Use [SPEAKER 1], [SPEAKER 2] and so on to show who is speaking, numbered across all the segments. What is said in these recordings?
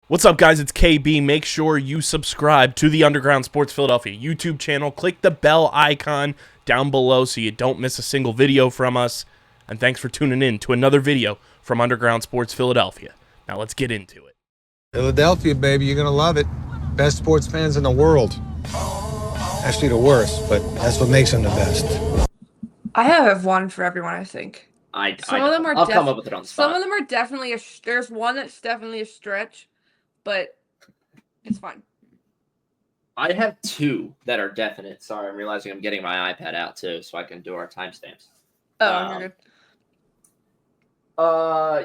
[SPEAKER 1] What's up, guys? It's KB. Make sure you subscribe to the Underground Sports Philadelphia YouTube channel. Click the bell icon down below so you don't miss a single video from us. And thanks for tuning in to another video from Underground Sports Philadelphia. Now let's get into it.
[SPEAKER 2] Philadelphia, baby, you're gonna love it. Best sports fans in the world. Actually, the worst, but that's what makes them the best.
[SPEAKER 3] I have one for everyone, I think.
[SPEAKER 4] I'll come up with it on the spot.
[SPEAKER 3] Some of them are definitely there's one that's definitely a stretch, but it's fine.
[SPEAKER 4] I have two that are definite. Sorry, I'm realizing I'm getting my iPad out too, so I can do our timestamps.
[SPEAKER 3] Oh, you're
[SPEAKER 4] good.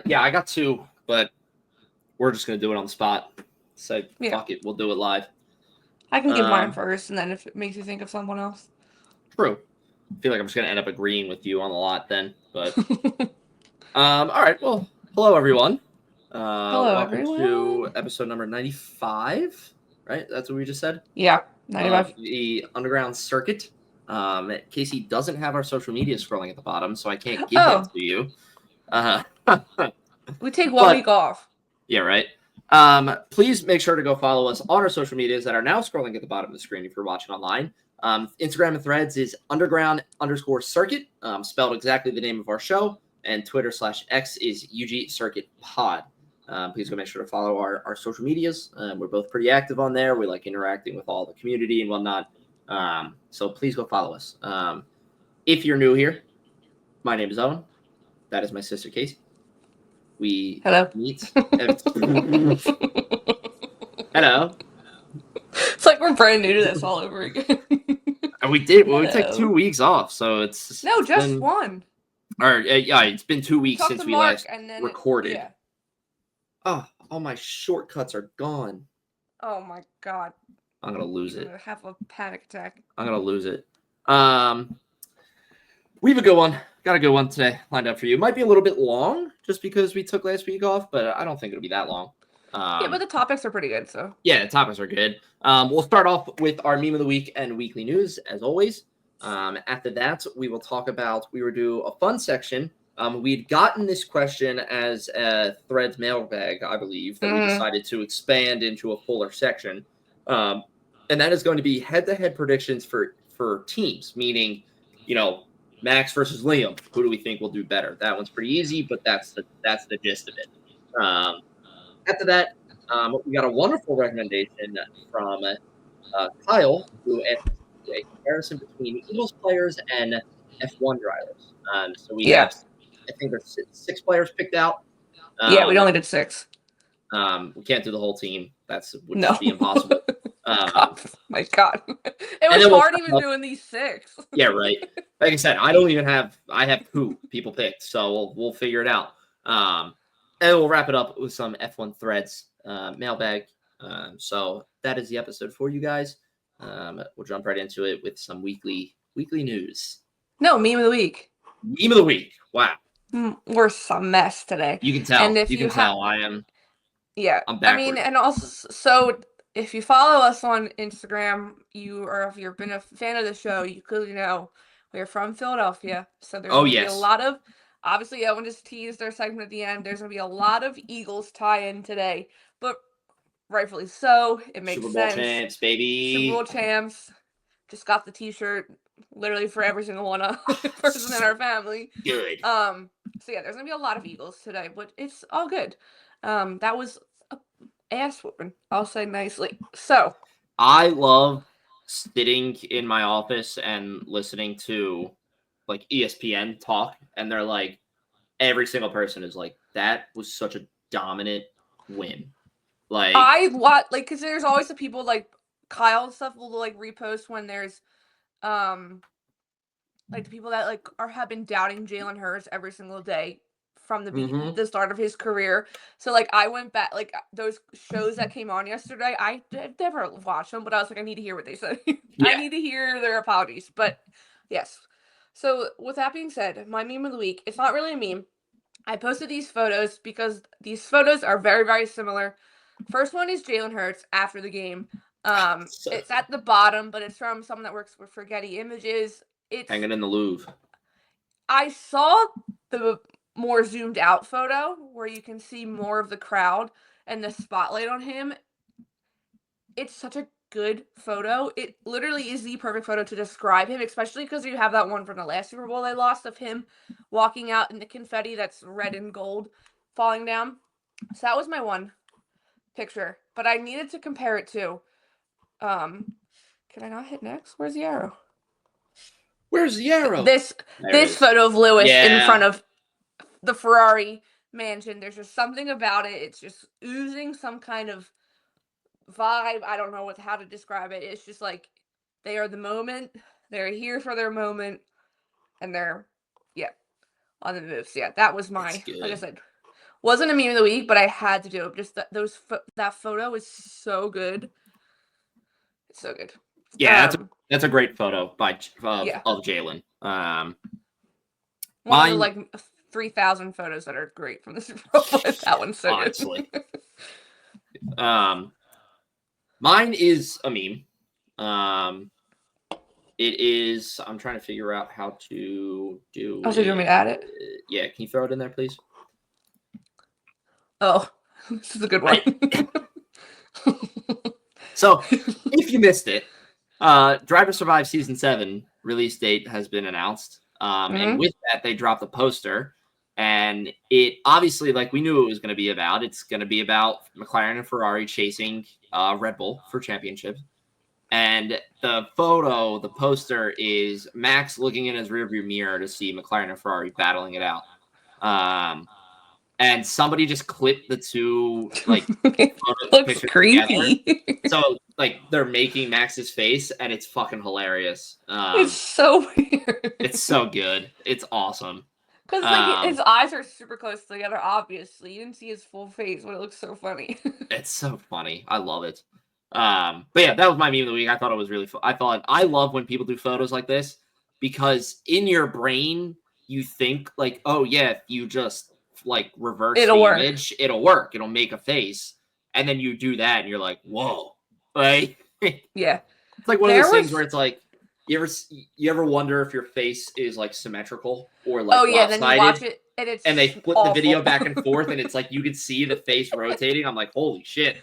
[SPEAKER 4] Yeah, I got two, but we're just gonna do it on the spot. So fuck it, we'll do it live.
[SPEAKER 3] I can give mine first, and then if it makes you think of someone else.
[SPEAKER 4] True. I feel like I'm just gonna end up agreeing with you on a lot then, but all right. Well, hello everyone.
[SPEAKER 3] Hello
[SPEAKER 4] welcome
[SPEAKER 3] everyone.
[SPEAKER 4] To episode number 95. Right, that's what we just said.
[SPEAKER 3] Yeah, 95.
[SPEAKER 4] The Underground Circuit. Casey doesn't have our social media scrolling at the bottom, so I can't give that to you.
[SPEAKER 3] We take one week off.
[SPEAKER 4] Yeah, right. Please make sure to go follow us on our social medias that are now scrolling at the bottom of the screen if you're watching online. Instagram and Threads is underground_circuit, spelled exactly the name of our show, and Twitter/X is UG Circuit Pod. Please go make sure to follow our social medias. We're both pretty active on there. We like interacting with all the community and whatnot. So please go follow us. If you're new here, my name is Owen. That is my sister Casey. We meet. Hello.
[SPEAKER 3] It's like we're brand new to this all over again.
[SPEAKER 4] And we did. Well, we took 2 weeks off, so it's
[SPEAKER 3] just one.
[SPEAKER 4] Or yeah, it's been 2 weeks since we last recorded.
[SPEAKER 3] Yeah.
[SPEAKER 4] Oh, all my shortcuts are gone.
[SPEAKER 3] Oh my god.
[SPEAKER 4] I'm gonna lose it.
[SPEAKER 3] I'm gonna have a panic attack.
[SPEAKER 4] I'm gonna lose it. We have a good one. Got a good one today lined up for you. It might be a little bit long just because we took last week off, but I don't think it'll be that long.
[SPEAKER 3] Yeah, but the topics are pretty good, so.
[SPEAKER 4] Yeah, the topics are good. We'll start off with our meme of the week and weekly news, as always. After that, we will do a fun section. We'd gotten this question as a Threads Mailbag, I believe, that we decided to expand into a fuller section. And that is going to be head-to-head predictions for teams, meaning, Max versus Liam. Who do we think will do better? That one's pretty easy, but that's the gist of it. After that, we got a wonderful recommendation from Kyle, who asked a comparison between Eagles players and F1 drivers. So we have, I think there's 6 players picked out.
[SPEAKER 3] Yeah, we only did 6.
[SPEAKER 4] We can't do the whole team. Would just be impossible.
[SPEAKER 3] My God. It was hard even doing these 6.
[SPEAKER 4] Yeah, right. Like I said, I have 2 people picked, so we'll figure it out. And we'll wrap it up with some F1 Threads mailbag. So that is the episode for you guys. We'll jump right into it with some weekly news.
[SPEAKER 3] No, meme of the week.
[SPEAKER 4] Meme of the week. Wow.
[SPEAKER 3] We're a mess today.
[SPEAKER 4] You can tell.
[SPEAKER 3] And if
[SPEAKER 4] you can tell I am.
[SPEAKER 3] Yeah.
[SPEAKER 4] I'm backward.
[SPEAKER 3] and also, so if you follow us on Instagram, if you've been a fan of the show, you clearly know we're from Philadelphia. So there's going to be a lot of, obviously, Owen just teased our segment at the end. There's going to be a lot of Eagles tie-in today, but rightfully so. It makes sense.
[SPEAKER 4] Super Bowl champs, baby.
[SPEAKER 3] Super Bowl champs. Just got the T-shirt literally for every single one of person in our family.
[SPEAKER 4] Good.
[SPEAKER 3] So yeah, there's going to be a lot of Eagles today, but it's all good. That was a ass whooping, I'll say nicely. So
[SPEAKER 4] I love sitting in my office and listening to like ESPN talk, and they're like, every single person is like, that was such a dominant win. Like
[SPEAKER 3] because there's always the people like Kyle and stuff will like repost when there's like the people that have been doubting Jalen Hurts every single day from the start of his career. So like I went back, like those shows that came on yesterday, I never watched them, but I was like, I need to hear what they said. I need to hear their apologies. But yes. So with that being said, my meme of the week, it's not really a meme. I posted these photos because these photos are very, very similar. First one is Jalen Hurts after the game. It's at the bottom, but it's from someone that works for Getty Images. It's
[SPEAKER 4] hanging in the Louvre.
[SPEAKER 3] I saw the more zoomed out photo where you can see more of the crowd, and the spotlight on him. It's such a good photo. It literally is the perfect photo to describe him, especially because you have that one from the last Super Bowl they lost of him walking out in the confetti that's red and gold falling down. So that was my one picture, but I needed to compare it to. Can I not hit next? Where's the arrow?
[SPEAKER 4] Where's the arrow?
[SPEAKER 3] This photo of Lewis in front of the Ferrari mansion. There's just something about it. It's just oozing some kind of vibe. I don't know how to describe it. It's just like they are the moment. They're here for their moment, and they're on the move. So that was my, like I said, wasn't a meme of the week, but I had to do it. Just that photo is so good. It's so good.
[SPEAKER 4] Yeah, that's a great photo of Jalen.
[SPEAKER 3] One of the like 3,000 photos that are great from the Super Bowl. That one's so
[SPEAKER 4] honestly. Good. Mine is a meme. It is. I'm trying to figure out how to do.
[SPEAKER 3] Oh, so you want me to add it?
[SPEAKER 4] Yeah, can you throw it in there, please?
[SPEAKER 3] Oh, this is a good one.
[SPEAKER 4] So, if you missed it, Drive to Survive Season 7 release date has been announced. And with that, they dropped a poster. And it obviously, like we knew it was going to be about, it's going to be about McLaren and Ferrari chasing Red Bull for championships. And the poster is Max looking in his rearview mirror to see McLaren and Ferrari battling it out. And somebody just clipped the two
[SPEAKER 3] looks creepy.
[SPEAKER 4] Together. So they're making Max's face, and it's fucking hilarious.
[SPEAKER 3] It's so weird.
[SPEAKER 4] It's so good. It's awesome.
[SPEAKER 3] Because his eyes are super close together. Obviously, you didn't see his full face, but it looks so funny.
[SPEAKER 4] It's so funny. I love it. But yeah, that was my meme of the week. I thought it was really fun. I love when people do photos like this because in your brain you think like, oh yeah, if you just reverse the image, it'll work. It'll make a face, and then you do that, and you're like, whoa,
[SPEAKER 3] yeah.
[SPEAKER 4] It's like one of those things where it's like, you ever wonder if your face is symmetrical or lopsided?
[SPEAKER 3] Then you watch it and
[SPEAKER 4] they flip the video back and forth, and it's like you can see the face rotating. I'm like, holy shit.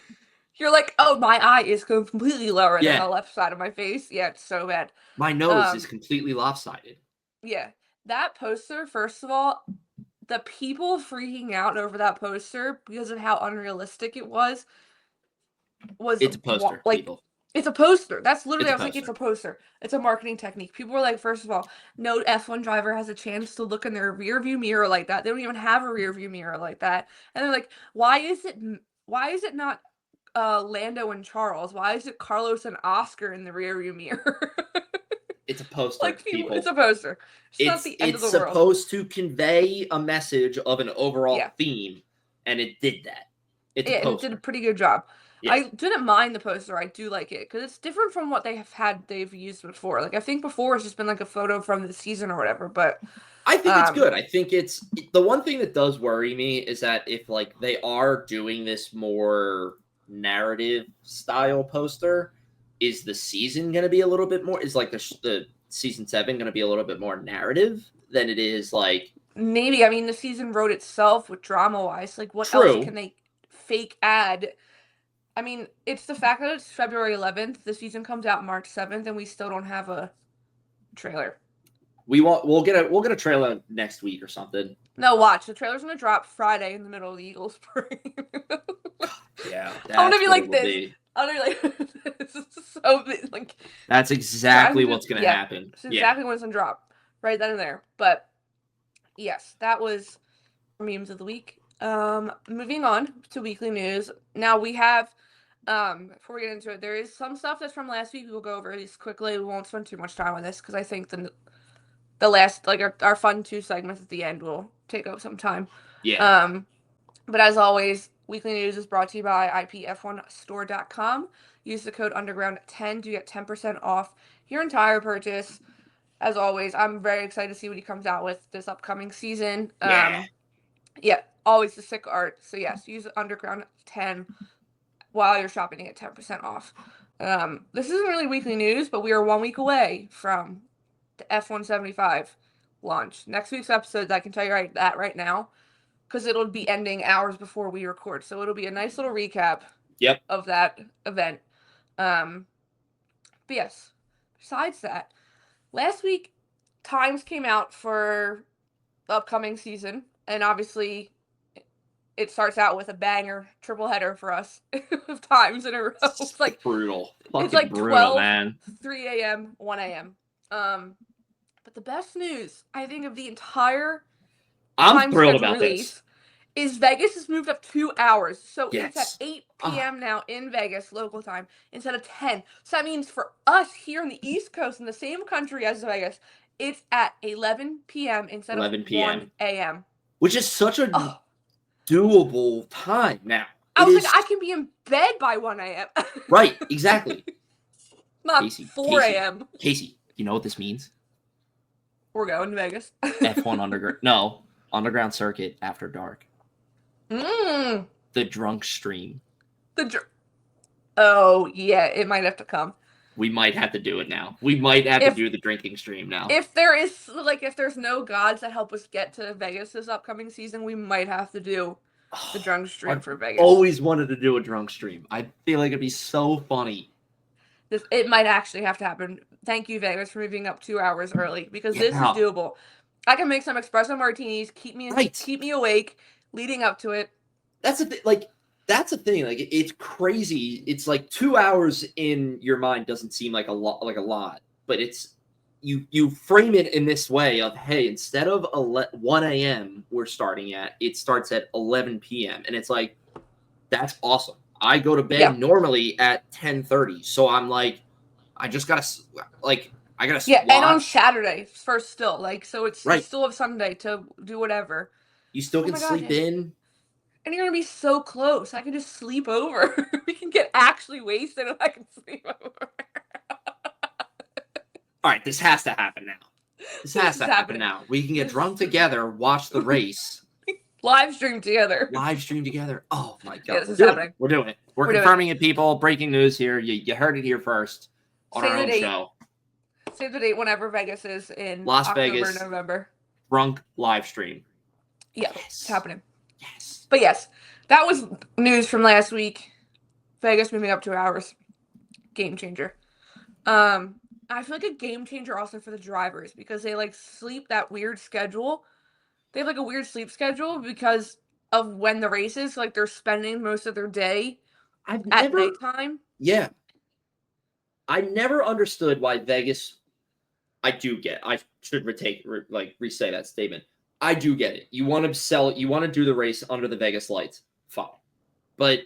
[SPEAKER 3] You're like, oh, my eye is completely lower than the left side of my face. Yeah, it's so bad.
[SPEAKER 4] My nose is completely lopsided.
[SPEAKER 3] Yeah. That poster, first of all, the people freaking out over that poster because of how unrealistic it was
[SPEAKER 4] it's a poster, people.
[SPEAKER 3] It's a poster. That's literally, it's a poster. It's a marketing technique. People were like, first of all, no F1 driver has a chance to look in their rear view mirror like that. They don't even have a rear view mirror like that. And they're like, why is it not Lando and Charles? Why is it Carlos and Oscar in the rear view mirror?
[SPEAKER 4] It's a poster, people.
[SPEAKER 3] It's a poster. It's not the end of the world.
[SPEAKER 4] It's supposed to convey a message of an overall theme, and it did that. It's a poster.
[SPEAKER 3] It did a pretty good job.
[SPEAKER 4] Yeah.
[SPEAKER 3] I didn't mind the poster. I do like it because it's different from what they've used before. I think before it's just been a photo from the season or whatever. But
[SPEAKER 4] I think it's good. I think it's the one thing that does worry me is that if they are doing this more narrative style poster, is the season going to be a little bit more? Is the season 7 going to be a little bit more narrative than it is
[SPEAKER 3] Maybe. I mean, the season wrote itself with drama wise. What else can they fake add? I mean, it's the fact that it's February 11th. The season comes out March 7th, and we still don't have a trailer.
[SPEAKER 4] We'll get a trailer next week or something.
[SPEAKER 3] No, watch. The trailer's gonna drop Friday in the middle of the Eagles parade.
[SPEAKER 4] Yeah,
[SPEAKER 3] I'm gonna be like this. I'm gonna be like this. Is so
[SPEAKER 4] that's exactly what's gonna happen.
[SPEAKER 3] It's exactly when it's gonna drop. Right then and there. But yes, that was memes of the week. Moving on to weekly news. Now we have before we get into it, there is some stuff that's from last week. We'll go over these quickly. We won't spend too much time on this because I think the last our fun 2 segments at the end will take up some time.
[SPEAKER 4] Yeah.
[SPEAKER 3] But as always, weekly news is brought to you by IPF1 Store.com. Use the code UNDERGROUND10 to get 10% off your entire purchase. As always, I'm very excited to see what he comes out with this upcoming season. Yeah, always the sick art. So yes, use UNDERGROUND10 while you're shopping to get 10% off. This isn't really weekly news, but we are 1 week away from the F1 75 launch. Next week's episode, I can tell you right now, because it'll be ending hours before we record. So it'll be a nice little recap
[SPEAKER 4] Yep.
[SPEAKER 3] of that event. But yes, besides that, last week times came out for the upcoming season, and obviously it starts out with a banger triple header for us of times in a row. It's like
[SPEAKER 4] brutal.
[SPEAKER 3] it's like
[SPEAKER 4] Brutal,
[SPEAKER 3] 12,
[SPEAKER 4] man.
[SPEAKER 3] 3 a.m., 1 a.m. But the best news, I think, of the entire
[SPEAKER 4] I'm thrilled about this.
[SPEAKER 3] Is Vegas has moved up 2 hours. So
[SPEAKER 4] Yes.
[SPEAKER 3] it's at 8 p.m. now in Vegas, local time, instead of 10. So that means for us here on the East Coast in the same country as Vegas, it's at 11 p.m. instead
[SPEAKER 4] 11
[SPEAKER 3] of
[SPEAKER 4] p.m.
[SPEAKER 3] 1 a.m.
[SPEAKER 4] Which is such a doable time now.
[SPEAKER 3] I was like, I can be in bed by 1 a.m.
[SPEAKER 4] Right, exactly.
[SPEAKER 3] Not 4 a.m.
[SPEAKER 4] Casey, you know what this means?
[SPEAKER 3] We're going to Vegas.
[SPEAKER 4] F1 underground circuit after dark. The drunk stream.
[SPEAKER 3] Oh, yeah, it might have to come.
[SPEAKER 4] We might have to do it now. We might have to do the drinking stream now.
[SPEAKER 3] If there's no gods that help us get to Vegas this upcoming season, we might have to do the drunk stream for Vegas.
[SPEAKER 4] Always wanted to do a drunk stream. I feel like it'd be so funny.
[SPEAKER 3] It might actually have to happen. Thank you, Vegas, for moving up 2 hours early, because this is doable. I can make some espresso martinis, keep me awake leading up to it. That's the
[SPEAKER 4] thing. Like, it's crazy. It's like 2 hours in your mind doesn't seem like a lot, but it's you frame it in this way of, hey, instead of 1 a.m. we're starting at, it starts at 11 p.m. and it's like, that's awesome. I go to bed normally at 10:30, so I'm like, I just gotta
[SPEAKER 3] and on Saturday first still, like, so it's
[SPEAKER 4] right.
[SPEAKER 3] You still have Sunday to do whatever.
[SPEAKER 4] You still can sleep in.
[SPEAKER 3] And you're gonna be so close. I can just sleep over. We can get actually wasted and I can sleep over.
[SPEAKER 4] All right, this has to happen now. This has to happen now. We can get drunk together, watch the race.
[SPEAKER 3] Live stream together.
[SPEAKER 4] Oh my God.
[SPEAKER 3] Yeah, this is happening.
[SPEAKER 4] We're doing it. We're confirming it, people. Breaking news here. You heard it here first on our own show.
[SPEAKER 3] Save the date whenever Vegas is in
[SPEAKER 4] Las Vegas,
[SPEAKER 3] November.
[SPEAKER 4] Drunk live stream.
[SPEAKER 3] Yeah, It's happening.
[SPEAKER 4] Yes.
[SPEAKER 3] But yes, that was news from last week. Vegas moving up 2 hours. Game changer. I feel like a game changer also for the drivers, because they sleep that weird schedule. They have a weird sleep schedule because of when the race is. So, they're spending most of their day at nighttime.
[SPEAKER 4] Yeah. I never understood why Vegas. I should re-say that statement. I do get it. You want to do the race under the Vegas lights. Fine. But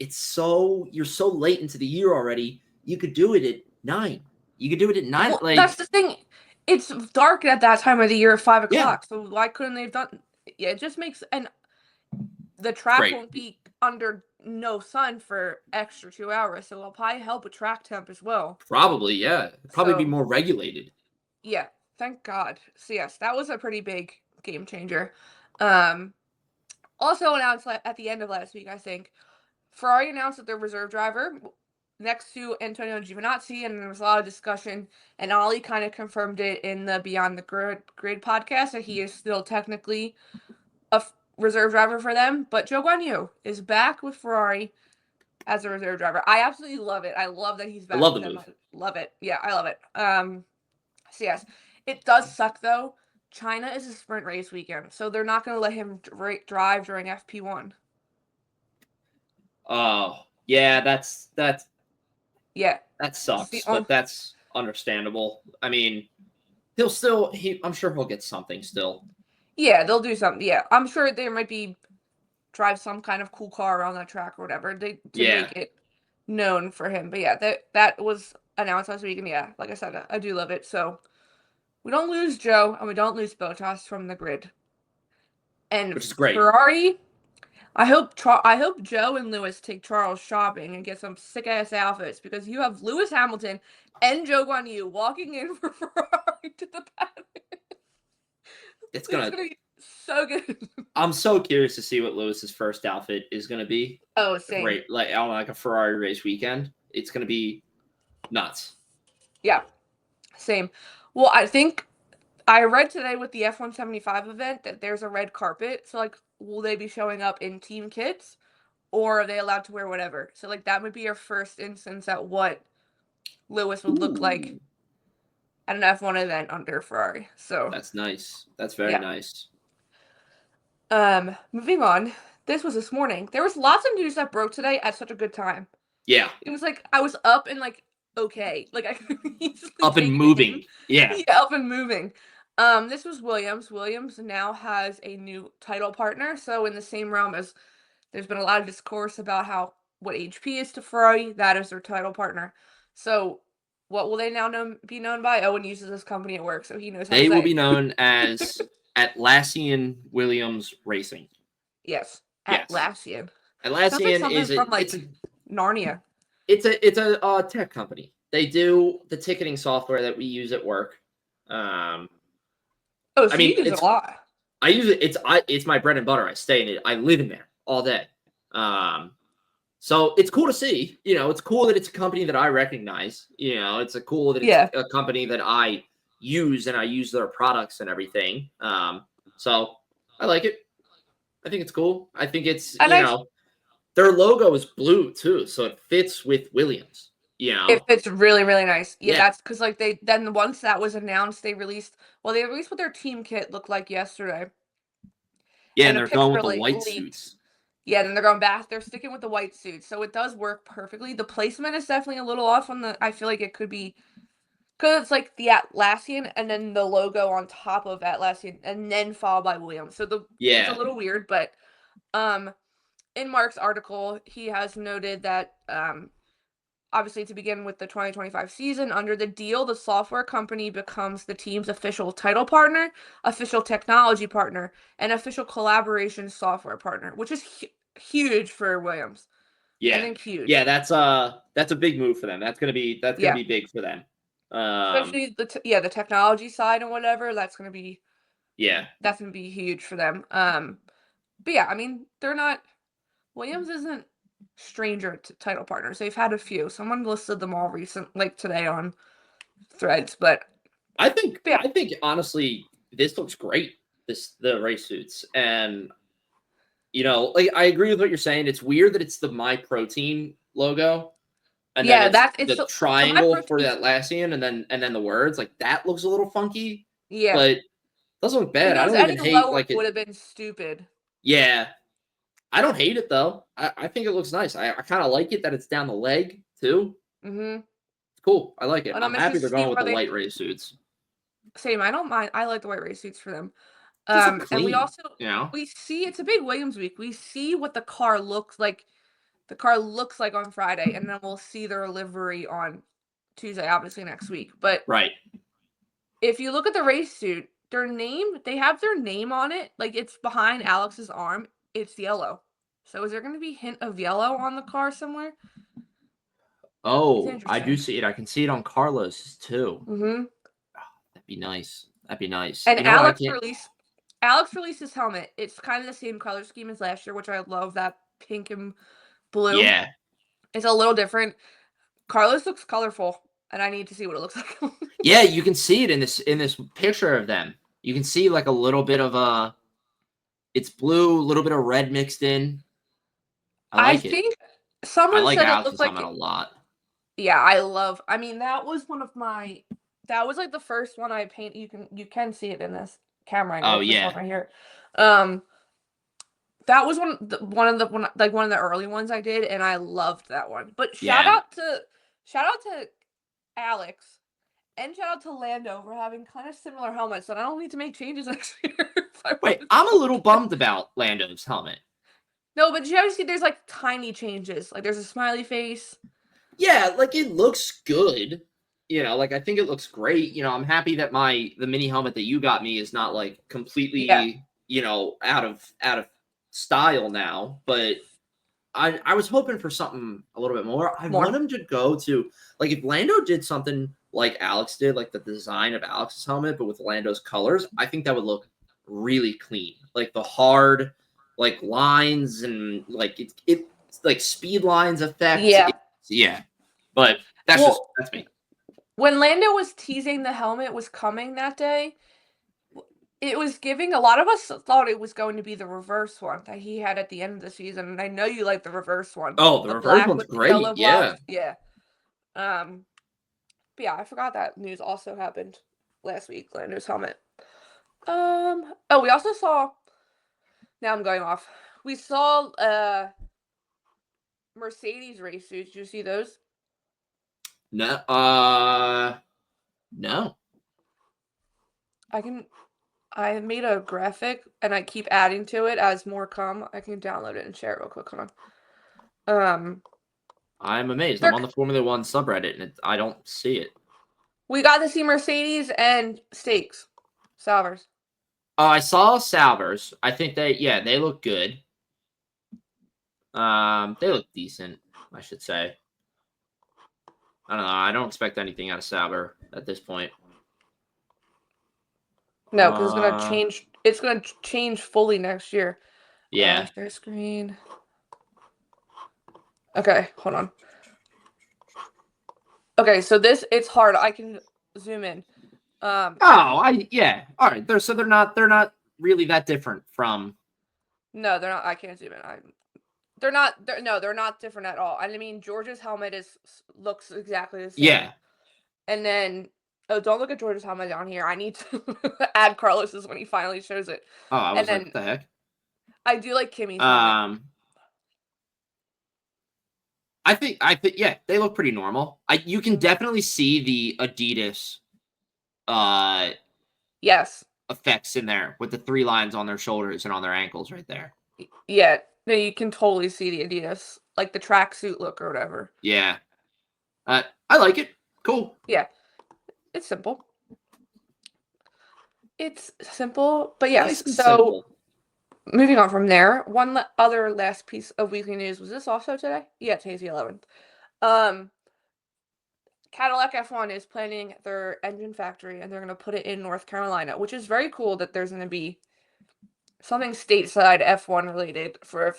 [SPEAKER 4] you're so late into the year already. You could do it at 9. You could do it at 9.
[SPEAKER 3] Well, that's the thing. It's dark at that time of the year at 5 o'clock. So why couldn't they have done? Yeah, it just makes, and the track won't be under no sun for extra 2 hours. So it'll probably help with track temp as well.
[SPEAKER 4] Probably, yeah. Be more regulated.
[SPEAKER 3] Yeah, thank God. So yes, that was a pretty big game changer. Also announced at the end of last week, I think, Ferrari announced that their reserve driver next to Antonio Giovinazzi, and there was a lot of discussion, and Ollie kind of confirmed it in the Beyond the Grid podcast that he is still technically a reserve driver for them, but Zhou Guanyu is back with Ferrari as a reserve driver. I absolutely love it. I love that he's back.
[SPEAKER 4] I love the move.
[SPEAKER 3] Love it. Yeah, I love it. So yes, it does suck though. China is a sprint race weekend, so they're not going to let him drive during FP1.
[SPEAKER 4] Oh, yeah, that's
[SPEAKER 3] yeah.
[SPEAKER 4] That sucks, but that's understandable. I mean, I'm sure he'll get something still.
[SPEAKER 3] Yeah, they'll do something. Yeah, I'm sure there might be drive some kind of cool car around that track or whatever to make it known for him. But yeah, that was announced last week, and yeah, like I said, I do love it. So we don't lose Joe, and we don't lose Bottas from the grid, and
[SPEAKER 4] which is great.
[SPEAKER 3] Ferrari. I hope Joe and Lewis take Charles shopping and get some sick ass outfits, because you have Lewis Hamilton and Zhou Guanyu walking in for Ferrari to the paddock.
[SPEAKER 4] It's gonna
[SPEAKER 3] be so good.
[SPEAKER 4] I'm so curious to see what Lewis's first outfit is gonna be.
[SPEAKER 3] Oh, same.
[SPEAKER 4] Great, like a Ferrari race weekend. It's gonna be nuts.
[SPEAKER 3] Yeah, same. Well, I think I read today with the F175 event that there's a red carpet. So will they be showing up in team kits, or are they allowed to wear whatever? So like that would be our first instance at what Lewis would look like
[SPEAKER 4] Ooh,
[SPEAKER 3] at an F1 event under Ferrari. So
[SPEAKER 4] that's nice. That's very
[SPEAKER 3] yeah.
[SPEAKER 4] nice.
[SPEAKER 3] Moving on. This was this morning. There was lots of news that broke today at such a good time.
[SPEAKER 4] Yeah.
[SPEAKER 3] It was like I was up and like okay, like I could easily
[SPEAKER 4] Up and
[SPEAKER 3] take it
[SPEAKER 4] moving.
[SPEAKER 3] in.
[SPEAKER 4] Yeah.
[SPEAKER 3] Yeah, up and moving. This was Williams. Williams now has a new title partner. So in the same realm as there's been a lot of discourse about how what HP is to Ferrari, that is their title partner. So what will they now be known by? Owen uses this company at work, so he knows how
[SPEAKER 4] They
[SPEAKER 3] to
[SPEAKER 4] will
[SPEAKER 3] say
[SPEAKER 4] be
[SPEAKER 3] it.
[SPEAKER 4] known as Atlassian Williams Racing.
[SPEAKER 3] Yes,
[SPEAKER 4] Yes.
[SPEAKER 3] Atlassian. Sounds like
[SPEAKER 4] Atlassian
[SPEAKER 3] something
[SPEAKER 4] is
[SPEAKER 3] from like
[SPEAKER 4] it's a
[SPEAKER 3] Narnia.
[SPEAKER 4] tech company. They do the ticketing software that we use at work.
[SPEAKER 3] Oh, so
[SPEAKER 4] I mean,
[SPEAKER 3] you use it a lot.
[SPEAKER 4] I use it. It's my bread and butter. I stay in it. I live in there all day. So it's cool to see. It's cool that it's a company that I recognize. It's cool that it's a company that I use and I use their products and everything. So I like it. I think it's cool. I think it's their logo is blue too, so it fits with Williams.
[SPEAKER 3] It fits really, really nice. Yeah,
[SPEAKER 4] Yeah.
[SPEAKER 3] that's because like once that was announced, they released what their team kit looked like yesterday.
[SPEAKER 4] Yeah,
[SPEAKER 3] and
[SPEAKER 4] and
[SPEAKER 3] a
[SPEAKER 4] they're going with
[SPEAKER 3] picture
[SPEAKER 4] the white
[SPEAKER 3] leaked.
[SPEAKER 4] suits.
[SPEAKER 3] Yeah, then they're going back. They're sticking with the white suits, so it does work perfectly. The placement is definitely a little off on the. I feel like it could be because it's like the Atlassian and then the logo on top of Atlassian and then followed by Williams. So it's a little weird, but in Mark's article, he has noted that obviously to begin with the 2025 season, under the deal, the software company becomes the team's official title partner, official technology partner, and official collaboration software partner, which is huge for Williams.
[SPEAKER 4] Yeah,
[SPEAKER 3] I think huge.
[SPEAKER 4] Yeah, that's a big move for them. That's gonna be big for them.
[SPEAKER 3] Especially the technology side and whatever. That's gonna be huge for them. But yeah, I mean Williams isn't stranger to title partners. They've had a few. Someone listed them all like today on Threads, but
[SPEAKER 4] I think honestly this looks great. The race suits, and like I agree with what you're saying. It's weird that it's the My Protein logo, and then it's the triangle for the Atlassian, and then the words like that looks a little funky.
[SPEAKER 3] Yeah,
[SPEAKER 4] but it doesn't look bad. I don't even hate like it
[SPEAKER 3] would have been stupid.
[SPEAKER 4] Yeah, I don't hate it though. I think it looks nice. I kind of like it that it's down the leg too.
[SPEAKER 3] Mm-hmm.
[SPEAKER 4] It's cool. I like it.
[SPEAKER 3] And
[SPEAKER 4] I'm happy they're going with the white race suits.
[SPEAKER 3] Same. I don't mind. I like the white race suits for them.
[SPEAKER 4] Clean,
[SPEAKER 3] and we also we see it's a big Williams week. We see what the car looks like. The car looks like on Friday, and then we'll see their livery on Tuesday, obviously next week. But if you look at the race suit, they have their name on it. Like it's behind Alex's arm. It's yellow. So is there going to be a hint of yellow on the car somewhere?
[SPEAKER 4] Oh, I do see it. I can see it on Carlos's too.
[SPEAKER 3] Mm-hmm.
[SPEAKER 4] Oh, that'd be nice. That'd be nice.
[SPEAKER 3] And Alex released his helmet. It's kind of the same color scheme as last year, which I love, that pink and blue.
[SPEAKER 4] Yeah.
[SPEAKER 3] It's a little different. Carlos looks colorful, and I need to see what it looks like.
[SPEAKER 4] Yeah, you can see it in this picture of them. You can see like a little bit of it's blue, a little bit of red mixed in. I think
[SPEAKER 3] someone said
[SPEAKER 4] Alex's
[SPEAKER 3] it looked like
[SPEAKER 4] helmet a lot.
[SPEAKER 3] Yeah, I mean, that was like the first one I paint. You can see it in this camera.
[SPEAKER 4] Oh yeah,
[SPEAKER 3] right here. That was one of the early ones I did, and I loved that one. But shout out to Alex, and shout out to Lando for having kind of similar helmets, and I don't need to make changes next year.
[SPEAKER 4] Wait, I'm a little bummed about Lando's helmet.
[SPEAKER 3] No, but you see there's like tiny changes. Like there's a smiley face.
[SPEAKER 4] Yeah, like it looks good. Like I think it looks great. I'm happy that the mini helmet that you got me is not like completely, out of style now. But I was hoping for something a little bit more. I want him to go to like if Lando did something like Alex did, like the design of Alex's helmet, but with Lando's colors, I think that would look really clean. Like the hard like lines and like it's like speed lines effect. Yeah, but that's me.
[SPEAKER 3] When Lando was teasing the helmet was coming that day, it was giving, a lot of us thought it was going to be the reverse one that he had at the end of the season, and I know you like the reverse one.
[SPEAKER 4] Oh, the reverse
[SPEAKER 3] black
[SPEAKER 4] one's
[SPEAKER 3] with the
[SPEAKER 4] great.
[SPEAKER 3] yellow
[SPEAKER 4] Yeah.
[SPEAKER 3] blocks. Yeah. But yeah, I forgot that news also happened last week. Lando's helmet. Oh, we also saw. Now I'm going off. We saw Mercedes race suits. Did you see those?
[SPEAKER 4] No. No.
[SPEAKER 3] I made a graphic and I keep adding to it as more come. I can download it and share it real quick. Hold on.
[SPEAKER 4] I'm amazed. I'm on the Formula One subreddit and I don't see it.
[SPEAKER 3] We got to see Mercedes and Stakes. Salvers.
[SPEAKER 4] I saw Salvers. I think they look good. They look decent, I should say. I don't know. I don't expect anything out of Sauber at this point.
[SPEAKER 3] No, because it's gonna change. It's gonna change fully next year.
[SPEAKER 4] Yeah.
[SPEAKER 3] Share screen. Okay, hold on. Okay, so it's hard. I can zoom in.
[SPEAKER 4] All right. They're not really that different from.
[SPEAKER 3] No, they're not. I can't zoom in. They're not different at all. I mean, George's helmet looks exactly the same.
[SPEAKER 4] Yeah.
[SPEAKER 3] And then, don't look at George's helmet down here. I need to add Carlos's when he finally shows it.
[SPEAKER 4] Oh, I was like, what the heck?
[SPEAKER 3] I do like Kimmy's helmet.
[SPEAKER 4] I think, yeah, they look pretty normal. You can definitely see the Adidas,
[SPEAKER 3] yes,
[SPEAKER 4] effects in there with the 3 lines on their shoulders and on their ankles right there.
[SPEAKER 3] Yeah, no, you can totally see the Adidas, like the tracksuit look or whatever.
[SPEAKER 4] Yeah, I like it. Cool.
[SPEAKER 3] Yeah, it's simple. It's simple, but yes.
[SPEAKER 4] Nice and
[SPEAKER 3] so
[SPEAKER 4] simple.
[SPEAKER 3] Moving on from there, one other last piece of weekly news. Was this also today? Yeah, today's the 11th. Cadillac F1 is planning their engine factory, and they're going to put it in North Carolina, which is very cool that there's going to be something stateside F1 related for a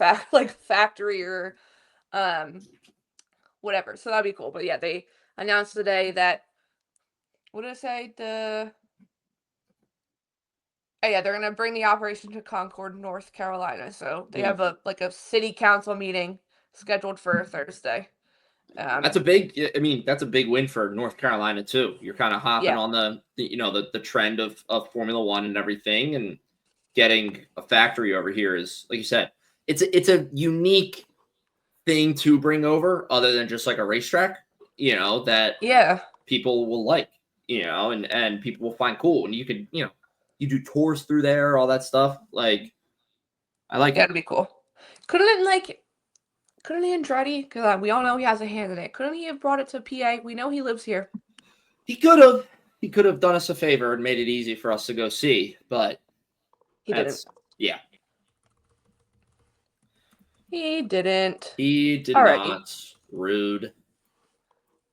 [SPEAKER 3] factory or whatever. So that'd be cool. But yeah, they announced today that, what did it say? They're going to bring the operation to Concord, North Carolina. So they have a city council meeting scheduled for Thursday.
[SPEAKER 4] That's a big win for North Carolina too. You're kind of hopping on the trend of Formula One and everything, and getting a factory over here is, like you said, it's a unique thing to bring over, other than just like a racetrack, that people will like, and people will find cool, and you could, you do tours through there, all that stuff. Like, I like it.
[SPEAKER 3] That'd be cool. Couldn't Andretti, because we all know he has a hand in it, couldn't he have brought it to PA? We know he lives here.
[SPEAKER 4] He could have. He could have done us a favor and made it easy for us to go see, but
[SPEAKER 3] he didn't.
[SPEAKER 4] Yeah.
[SPEAKER 3] He didn't.
[SPEAKER 4] He did not. Rude.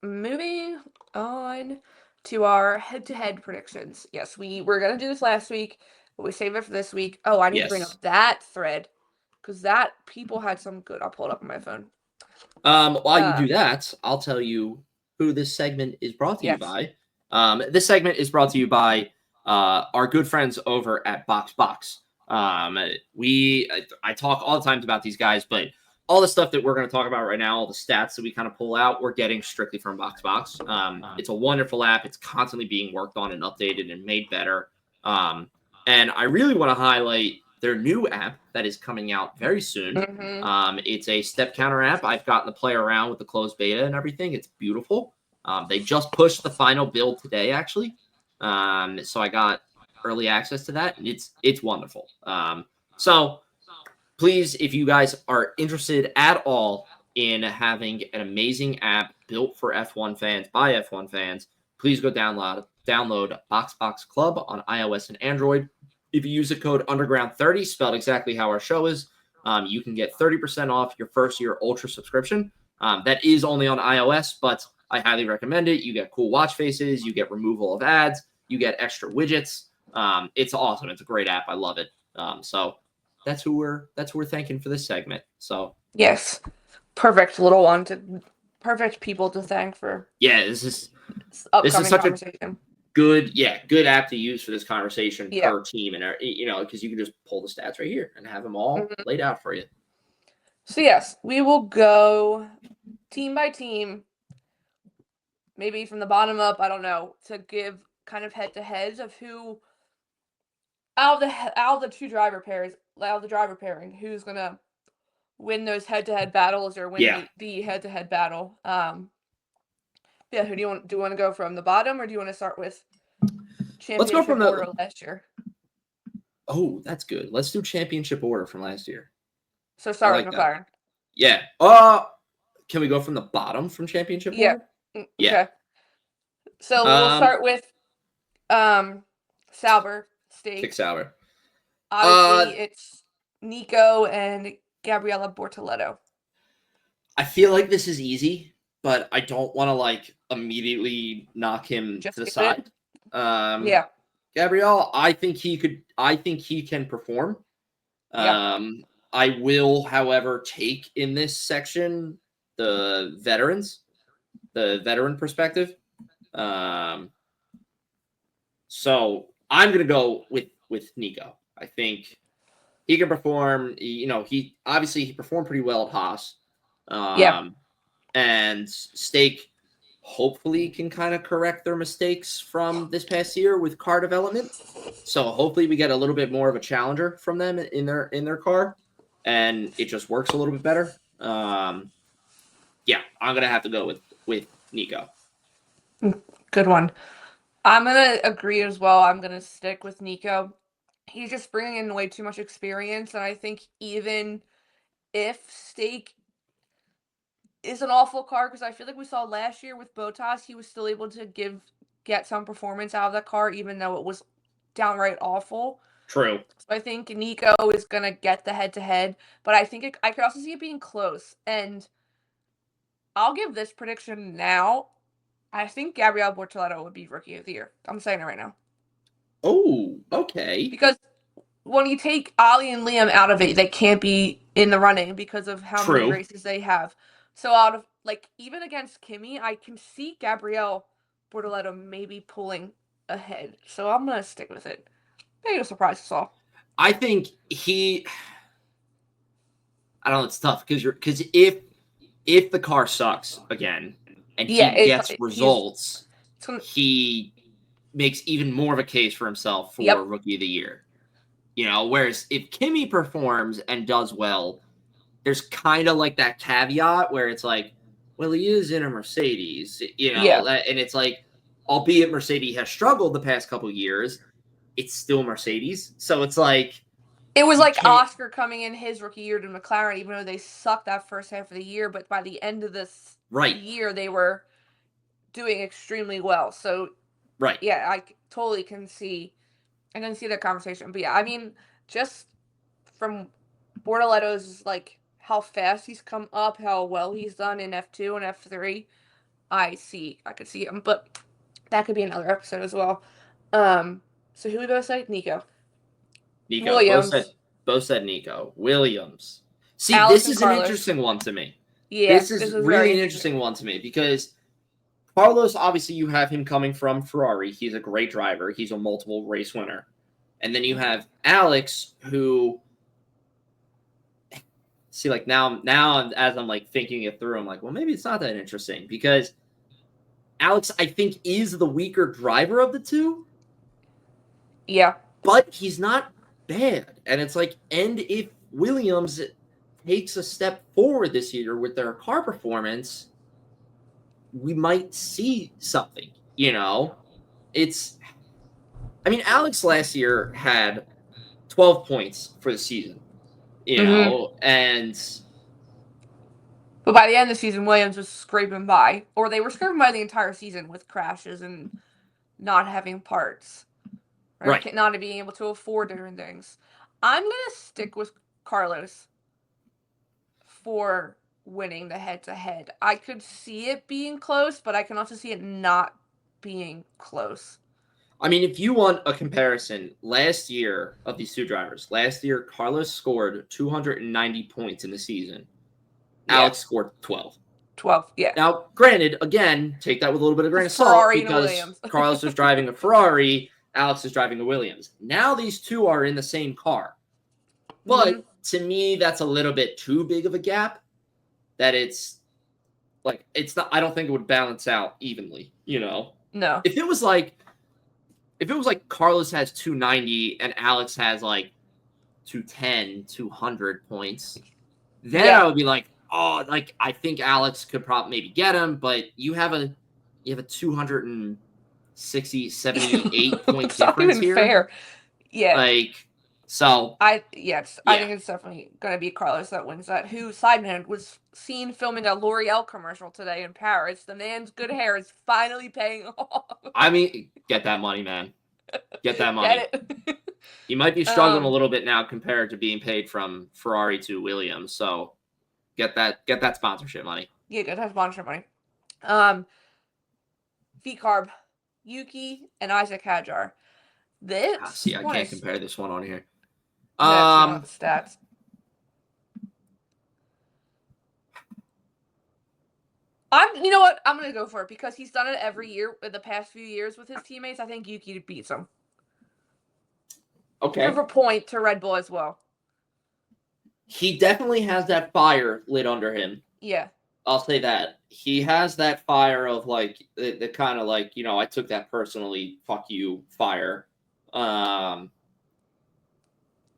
[SPEAKER 3] Moving on to our head-to-head predictions. Yes, we were going to do this last week, but we saved it for this week. Oh, I need to bring up that thread, because people had some good. I'll pull it up on my phone.
[SPEAKER 4] While you do that, I'll tell you who this segment is brought to you by. This segment is brought to you by our good friends over at BoxBox. I talk all the time about these guys, but all the stuff that we're going to talk about right now, all the stats that we kind of pull out, we're getting strictly from BoxBox. It's a wonderful app. It's constantly being worked on and updated and made better. And I really want to highlight their new app that is coming out very soon. It's a step counter app. I've gotten to play around with the closed beta and everything. It's beautiful. They just pushed the final build today, actually. So I got early access to that, and it's wonderful. So please, if you guys are interested at all in having an amazing app built for F1 fans by F1 fans, please go download BoxBox Club on iOS and Android. If you use the code Underground30, spelled exactly how our show is, you can get 30% off your first year Ultra subscription. That is only on iOS, but I highly recommend it. You get cool watch faces, you get removal of ads, you get extra widgets. It's awesome. It's a great app. I love it. So that's who we're thanking for this segment. So
[SPEAKER 3] yes, perfect little one perfect people to thank for.
[SPEAKER 4] Yeah, this is
[SPEAKER 3] upcoming conversation.
[SPEAKER 4] good app to use for this conversation
[SPEAKER 3] Yeah.
[SPEAKER 4] per team, and because you can just pull the stats right here and have them all laid out for you.
[SPEAKER 3] So yes, we will go team by team, maybe from the bottom up. I don't know, to give kind of head-to-heads of who out of the two driver pairs, out of the driver pairing, who's gonna win those head-to-head battles or win the head-to-head battle. Yeah, who do you want? Do you want to go from the bottom, or do you want to start with championship
[SPEAKER 4] from
[SPEAKER 3] order last year?
[SPEAKER 4] Oh, that's good. Let's do championship order from last year.
[SPEAKER 3] So start with McLaren.
[SPEAKER 4] Yeah. Can we go from the bottom from championship order?
[SPEAKER 3] Yeah. Okay. So we'll start with Sauber, Stake.
[SPEAKER 4] Pick Sauber.
[SPEAKER 3] Obviously, it's Nico and Gabriella Bortoleto.
[SPEAKER 4] I feel like this is easy, but I don't want to immediately knock him to the side.
[SPEAKER 3] Yeah.
[SPEAKER 4] Gabrielle, I think he can perform. I will, however, take in this section the veteran perspective. So I'm gonna go with Nico. I think he can perform. He performed pretty well at Haas. And Stake hopefully can kind of correct their mistakes from this past year with car development. So hopefully we get a little bit more of a challenger from them in their car, and it just works a little bit better. I'm gonna have to go with Nico.
[SPEAKER 3] Good one. I'm gonna agree as well. I'm gonna stick with Nico. He's just bringing in way too much experience, and I think even if Stake is an awful car, because I feel like we saw last year with Bottas, he was still able to get some performance out of that car, even though it was downright awful.
[SPEAKER 4] True.
[SPEAKER 3] So I think Nico is gonna get the head-to-head, but I think I could also see it being close. And I'll give this prediction now. I think Gabrielle Bortoleto would be Rookie of the Year. I'm saying it right now.
[SPEAKER 4] Oh, okay.
[SPEAKER 3] Because when you take Ollie and Liam out of it, they can't be in the running because of how many races they have. So out of even against Kimi, I can see Gabrielle Bortoleto maybe pulling ahead. So I'm gonna stick with it. Maybe it'll surprise us all.
[SPEAKER 4] I think I don't know. It's tough because if the car sucks again and he gets results, he makes even more of a case for himself for Rookie of the Year. Whereas if Kimi performs and does well, there's kind of that caveat where it's well, he is in a Mercedes, and it's albeit Mercedes has struggled the past couple of years, it's still Mercedes. So it's
[SPEAKER 3] it was Oscar coming in his rookie year to McLaren, even though they sucked that first half of the year, but by the end of this year, they were doing extremely well. So, yeah, I totally can see that conversation. But yeah, I mean, just from Bortoleto's, how fast he's come up, how well he's done in F2 and F3, I could see him. But that could be another episode as well. So who we both say? Nico.
[SPEAKER 4] Williams. Both said Nico. Williams. See,
[SPEAKER 3] Alex
[SPEAKER 4] this is
[SPEAKER 3] Carlos.
[SPEAKER 4] An interesting one to me.
[SPEAKER 3] Yeah,
[SPEAKER 4] this is really an interesting one to me because Carlos, obviously, you have him coming from Ferrari. He's a great driver. He's a multiple race winner. And then you have Alex, who, see, now as I'm thinking it through, I'm well, maybe it's not that interesting because Alex, I think, is the weaker driver of the two.
[SPEAKER 3] Yeah.
[SPEAKER 4] But he's not bad. And it's and if Williams takes a step forward this year with their car performance, we might see something, Alex last year had 12 points for the season, and
[SPEAKER 3] but by the end of the season, Williams was scraping by, or they were scraping by the entire season with crashes and not having parts. Right. Not being able to afford different things. I'm going to stick with Carlos for winning the head-to-head. I could see it being close, but I can also see it not being close.
[SPEAKER 4] If you want a comparison, last year of these two drivers, Carlos scored 290 points in the season. Yeah. Alex scored 12.
[SPEAKER 3] 12. Yeah.
[SPEAKER 4] Now, granted, again, take that with a little bit of grain of salt
[SPEAKER 3] Ferrari and a
[SPEAKER 4] because
[SPEAKER 3] Williams.
[SPEAKER 4] Carlos is driving a Ferrari, Alex is driving a Williams. Now these two are in the same car. But to me, that's a little bit too big of a gap that it's not, I don't think it would balance out evenly,
[SPEAKER 3] No.
[SPEAKER 4] If it was like Carlos has 290 and Alex has like 210, 200 points, then I would be like, oh, like I think Alex could probably maybe get him, but you have a 260, 78 point
[SPEAKER 3] It's not
[SPEAKER 4] difference
[SPEAKER 3] even
[SPEAKER 4] here.
[SPEAKER 3] fair. Yeah.
[SPEAKER 4] Like, so
[SPEAKER 3] I think it's definitely gonna be Carlos that wins that. Who, side note, was seen filming a L'Oreal commercial today in Paris. The man's good hair is finally paying off.
[SPEAKER 4] I mean, get that money, man. Get that money.
[SPEAKER 3] Get it?
[SPEAKER 4] He might be struggling a little bit now compared to being paid from Ferrari to Williams. So get that sponsorship money.
[SPEAKER 3] Yeah, get that sponsorship money. V-Carb, Yuki, and Isaac Hadjar. This
[SPEAKER 4] I can't compare this one on here.
[SPEAKER 3] Stats. You know what? I'm gonna go for it because he's done it every year in the past few years with his teammates. I think Yuki beats him.
[SPEAKER 4] Okay.
[SPEAKER 3] Give a point to Red Bull as well.
[SPEAKER 4] He definitely has that fire lit under him.
[SPEAKER 3] Yeah.
[SPEAKER 4] I'll say that. He has that fire of like the kind of like, I took that personally, fuck you fire.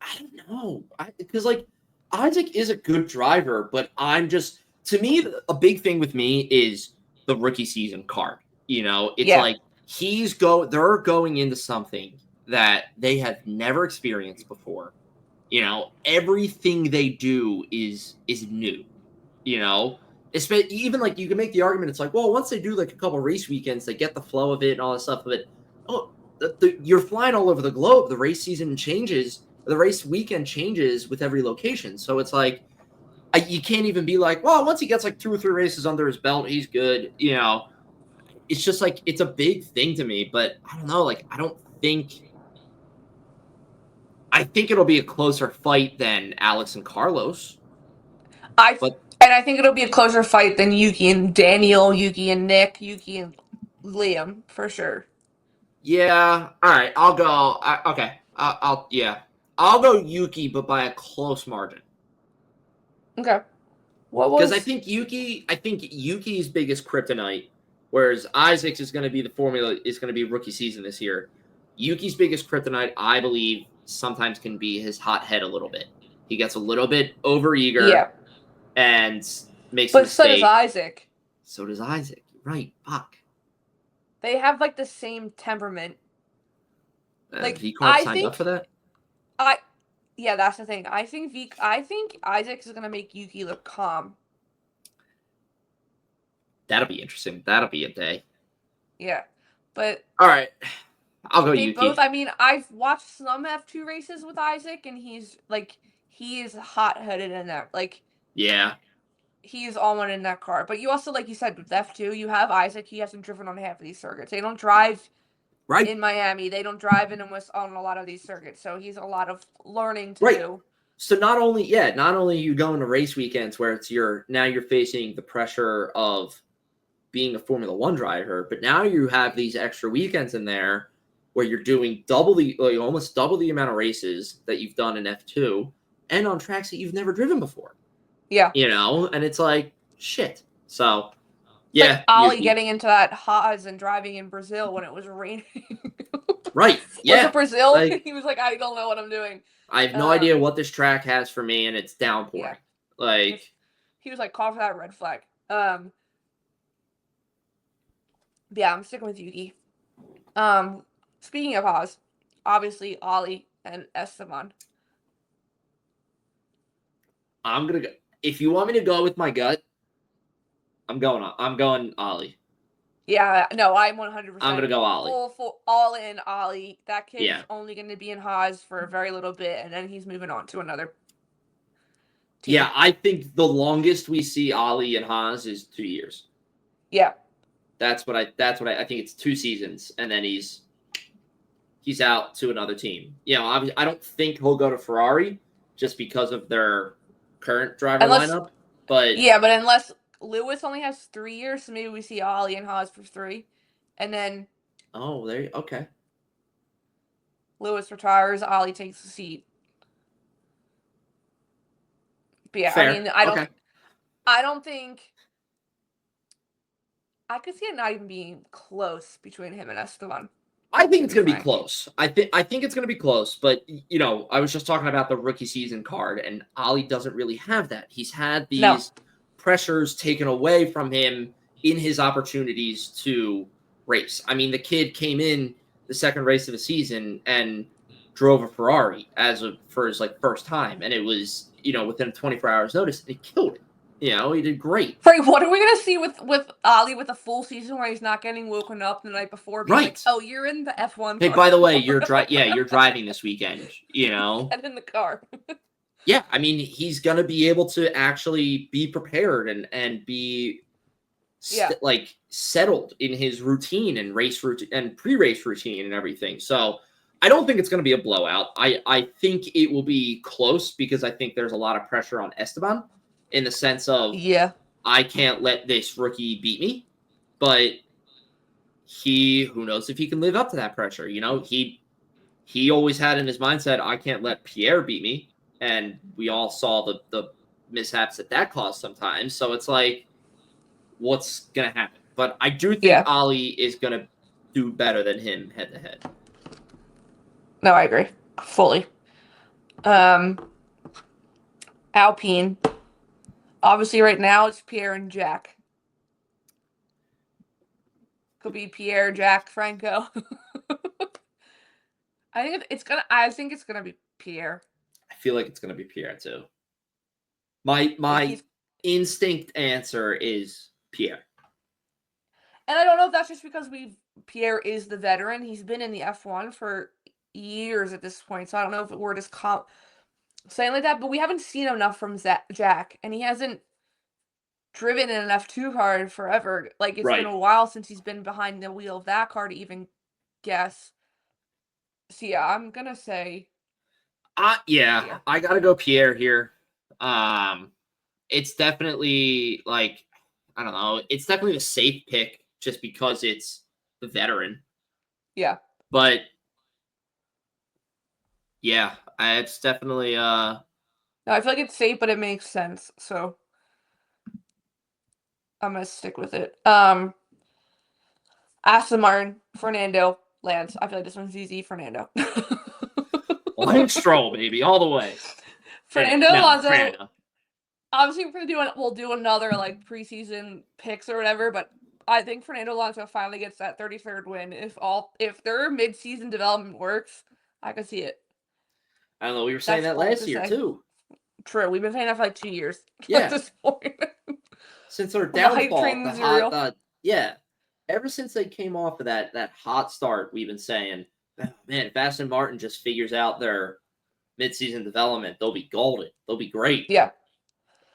[SPEAKER 4] I don't know. Because like Isaac is a good driver, but to me, a big thing with me is the rookie season card. It's like they're going into something that they have never experienced before. Everything they do is new. Even like you can make the argument. It's like, well, once they do like a couple race weekends, they get the flow of it and all that stuff. But you're flying all over the globe. The race season changes. The race weekend changes with every location. So it's like you can't even be like, well, once he gets like 2 or 3 races under his belt, he's good. It's just like it's a big thing to me. But I don't know. Like I think it'll be a closer fight than Alex and Carlos.
[SPEAKER 3] And I think it'll be a closer fight than Yuki and Daniel, Yuki and Nick, Yuki and Liam, for sure.
[SPEAKER 4] Yeah. All right. I'll go. Okay. I'll go Yuki, but by a close margin.
[SPEAKER 3] Okay.
[SPEAKER 4] Because I think Yuki's biggest kryptonite, whereas Isaac's is going to be rookie season this year. Yuki's biggest kryptonite, I believe, sometimes can be his hot head a little bit. He gets a little bit overeager. Yeah. And makes a mistake.
[SPEAKER 3] So does Isaac.
[SPEAKER 4] So does Isaac. Right. Fuck.
[SPEAKER 3] They have like the same temperament.
[SPEAKER 4] Like V-Carb signed up for that?
[SPEAKER 3] Yeah, that's the thing. I think Isaac is gonna make Yuki look calm.
[SPEAKER 4] That'll be interesting. That'll be a day.
[SPEAKER 3] Yeah. But
[SPEAKER 4] all right. I'll go Yuki.
[SPEAKER 3] I've watched some F2 races with Isaac and he is hot-headed in that. Like,
[SPEAKER 4] yeah.
[SPEAKER 3] He is all in that car. But you also, like you said, with F2, you have Isaac. He hasn't driven on half of these circuits. They don't drive in Miami. They don't drive on a lot of these circuits. So he's a lot of learning to do.
[SPEAKER 4] So not only you go into race weekends where now you're facing the pressure of being a Formula One driver, but now you have these extra weekends in there where you're doing almost double the amount of races that you've done in F2 and on tracks that you've never driven before.
[SPEAKER 3] Yeah.
[SPEAKER 4] And it's like, shit. So, yeah.
[SPEAKER 3] Like Ollie getting into that Haas and driving in Brazil when it was raining.
[SPEAKER 4] Right. Yeah.
[SPEAKER 3] Was it Brazil? He was like, I don't know what I'm doing.
[SPEAKER 4] I have no idea what this track has for me, and it's downpouring. Yeah.
[SPEAKER 3] He was like, call for that red flag. Yeah, I'm sticking with Yuki. Speaking of Haas, obviously Ollie and Esteban.
[SPEAKER 4] I'm gonna go. If you want me to go with my gut, I'm going Ollie.
[SPEAKER 3] Yeah, no, I'm 100%.
[SPEAKER 4] I'm gonna go Ollie.
[SPEAKER 3] All in Ollie. That kid is only going to be in Haas for a very little bit, and then he's moving on to another team.
[SPEAKER 4] Yeah, I think the longest we see Ollie in Haas is 2 years.
[SPEAKER 3] Yeah,
[SPEAKER 4] that's what I think. It's 2 seasons, and then he's out to another team. I don't think he'll go to Ferrari just because of their current driver lineup. But
[SPEAKER 3] yeah, but unless Lewis only has 3 years, so maybe we see Ollie and Haas for 3. And then
[SPEAKER 4] okay.
[SPEAKER 3] Lewis retires, Ollie takes the seat. But yeah,
[SPEAKER 4] Fair.
[SPEAKER 3] I mean, I don't think I could see it not even being close between him and Esteban.
[SPEAKER 4] I think it's going to be close. I think it's going to be close, but I was just talking about the rookie season card, and Ollie doesn't really have that. He's had these pressures taken away from him in his opportunities to race. I mean, the kid came in the second race of the season and drove a Ferrari for his first time, and it was within 24 hours notice, and he killed it. He did great.
[SPEAKER 3] Right, what are we gonna see with Ollie with a full season where he's not getting woken up the night before? Being like, oh, you're in the F1
[SPEAKER 4] Hey,
[SPEAKER 3] car.
[SPEAKER 4] by the way, you're driving this weekend.
[SPEAKER 3] Get in the car.
[SPEAKER 4] Yeah, I mean, he's gonna be able to actually be prepared and be settled in his routine and race routine and pre-race routine and everything. So I don't think it's gonna be a blowout. I think it will be close because I think there's a lot of pressure on Esteban. In the sense of, I can't let this rookie beat me, but who knows if he can live up to that pressure? He always had in his mindset, I can't let Pierre beat me, and we all saw the mishaps that caused sometimes. So it's like, what's gonna happen? But I do think Ollie is gonna do better than him head to head.
[SPEAKER 3] No, I agree fully. Alpine. Obviously, right now it's Pierre and Jack. Could be Pierre, Jack, Franco. I think it's gonna be Pierre.
[SPEAKER 4] I feel like it's gonna be Pierre too. My instinct answer is Pierre.
[SPEAKER 3] And I don't know if that's just because Pierre is the veteran. He's been in the F1 for years at this point, so I don't know if we're just saying like that. But we haven't seen enough from Jack, and he hasn't driven in an F2 car in forever. Like, it's been a while since he's been behind the wheel of that car to even guess. So yeah, I'm gonna say
[SPEAKER 4] Pierre. I gotta go Pierre here. It's definitely I don't know, it's definitely a safe pick just because it's the veteran.
[SPEAKER 3] Yeah.
[SPEAKER 4] But yeah, it's definitely
[SPEAKER 3] no, I feel like it's safe, but it makes sense, so I'm gonna stick with it. Aston Martin, Fernando, Lance. I feel like this one's easy. Fernando.
[SPEAKER 4] Lance Stroll, baby, all the way.
[SPEAKER 3] Fernando Alonso. Obviously, we'll do another preseason picks or whatever, but I think Fernando Alonso finally gets that 33rd win. If their mid-season development works, I could see it.
[SPEAKER 4] I don't know. We were saying that last year too.
[SPEAKER 3] True, we've been saying that for 2 years.
[SPEAKER 4] Yeah.
[SPEAKER 3] At this point.
[SPEAKER 4] Since their downfall, ever since they came off of that hot start, we've been saying, man, if Aston Martin just figures out their mid-season development, they'll be golden. They'll be great.
[SPEAKER 3] Yeah.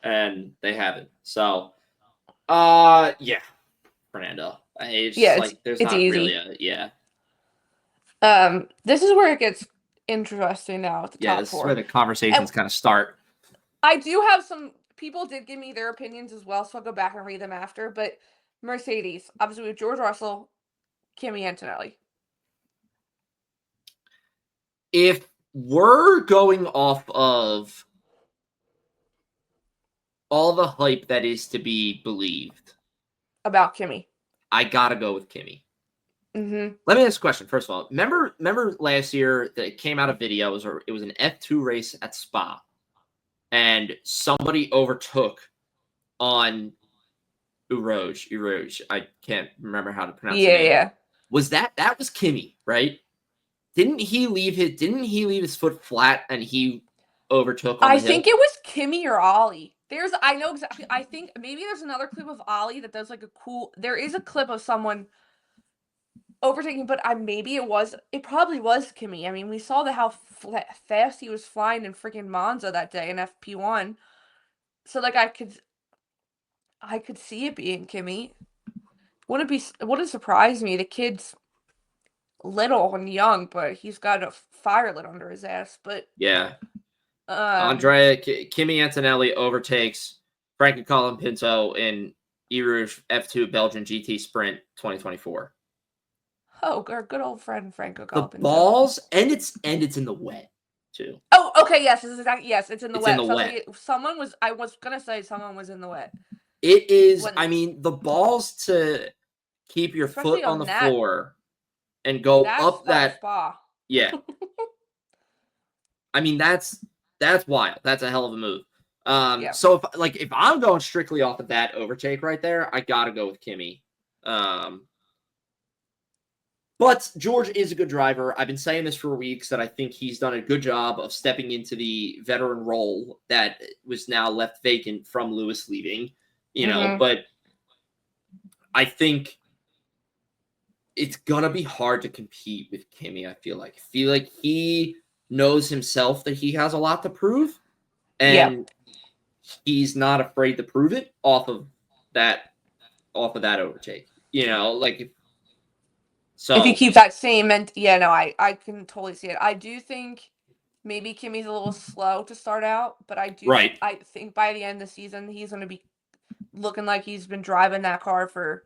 [SPEAKER 4] And they haven't. So, Fernando. It's not
[SPEAKER 3] easy.
[SPEAKER 4] Really
[SPEAKER 3] this is where it gets interesting now at the top 4.
[SPEAKER 4] This is where the conversations kind of start.
[SPEAKER 3] I do have some people did give me their opinions as well, so I'll go back and read them after. But Mercedes, obviously with George Russell, Kimi Antonelli.
[SPEAKER 4] If we're going off of all the hype that is to be believed
[SPEAKER 3] about Kimi,
[SPEAKER 4] I gotta go with Kimi.
[SPEAKER 3] Mm-hmm.
[SPEAKER 4] Let me ask a question. First of all, remember last year that it came out a video. It was an F2 race at Spa, and somebody overtook on Urouge. I can't remember how to pronounce it.
[SPEAKER 3] Yeah.
[SPEAKER 4] Was that was Kimi, right? Didn't he leave his foot flat and he overtook on the hill?
[SPEAKER 3] think it was Kimi or Ollie. I know exactly. I think maybe there's another clip of Ollie that does there is a clip of someone overtaking, but it probably was Kimi. I mean, we saw how fast he was flying in freaking Monza that day in FP1. So I could see it being Kimi. Wouldn't surprise me. The kid's little and young, but he's got a fire lit under his ass. But
[SPEAKER 4] yeah, Kimi Antonelli overtakes Frankie Colin Pinto in Erouge F2 Belgian GT Sprint 2024.
[SPEAKER 3] Oh, our good old friend Franco
[SPEAKER 4] The
[SPEAKER 3] Colapinto.
[SPEAKER 4] balls, and it's in the wet too.
[SPEAKER 3] Oh, okay, yes, this is exactly, yes, it's in the
[SPEAKER 4] It's
[SPEAKER 3] wet.
[SPEAKER 4] in the
[SPEAKER 3] So
[SPEAKER 4] wet.
[SPEAKER 3] I was gonna say someone was in the wet.
[SPEAKER 4] It is.
[SPEAKER 3] When-
[SPEAKER 4] I mean, the balls to keep your
[SPEAKER 3] Especially
[SPEAKER 4] foot on
[SPEAKER 3] on
[SPEAKER 4] the
[SPEAKER 3] that-
[SPEAKER 4] floor and go up that.
[SPEAKER 3] spa.
[SPEAKER 4] Yeah. I mean, that's wild. That's a hell of a move.
[SPEAKER 3] Yeah.
[SPEAKER 4] So if I'm going strictly off of that overtake right there, I gotta go with Kimi. But George is a good driver. I've been saying this for weeks that I think he's done a good job of stepping into the veteran role that was now left vacant from Lewis leaving. You know, but I think it's gonna be hard to compete with Kimi. I feel like he knows himself that he has a lot to prove, and he's not afraid to prove it off of that overtake. You know, like
[SPEAKER 3] if you keep that same, and I can totally see it. I do think maybe Kimmy's a little slow to start out, but I think by the end of the season he's going to be looking like he's been driving that car for.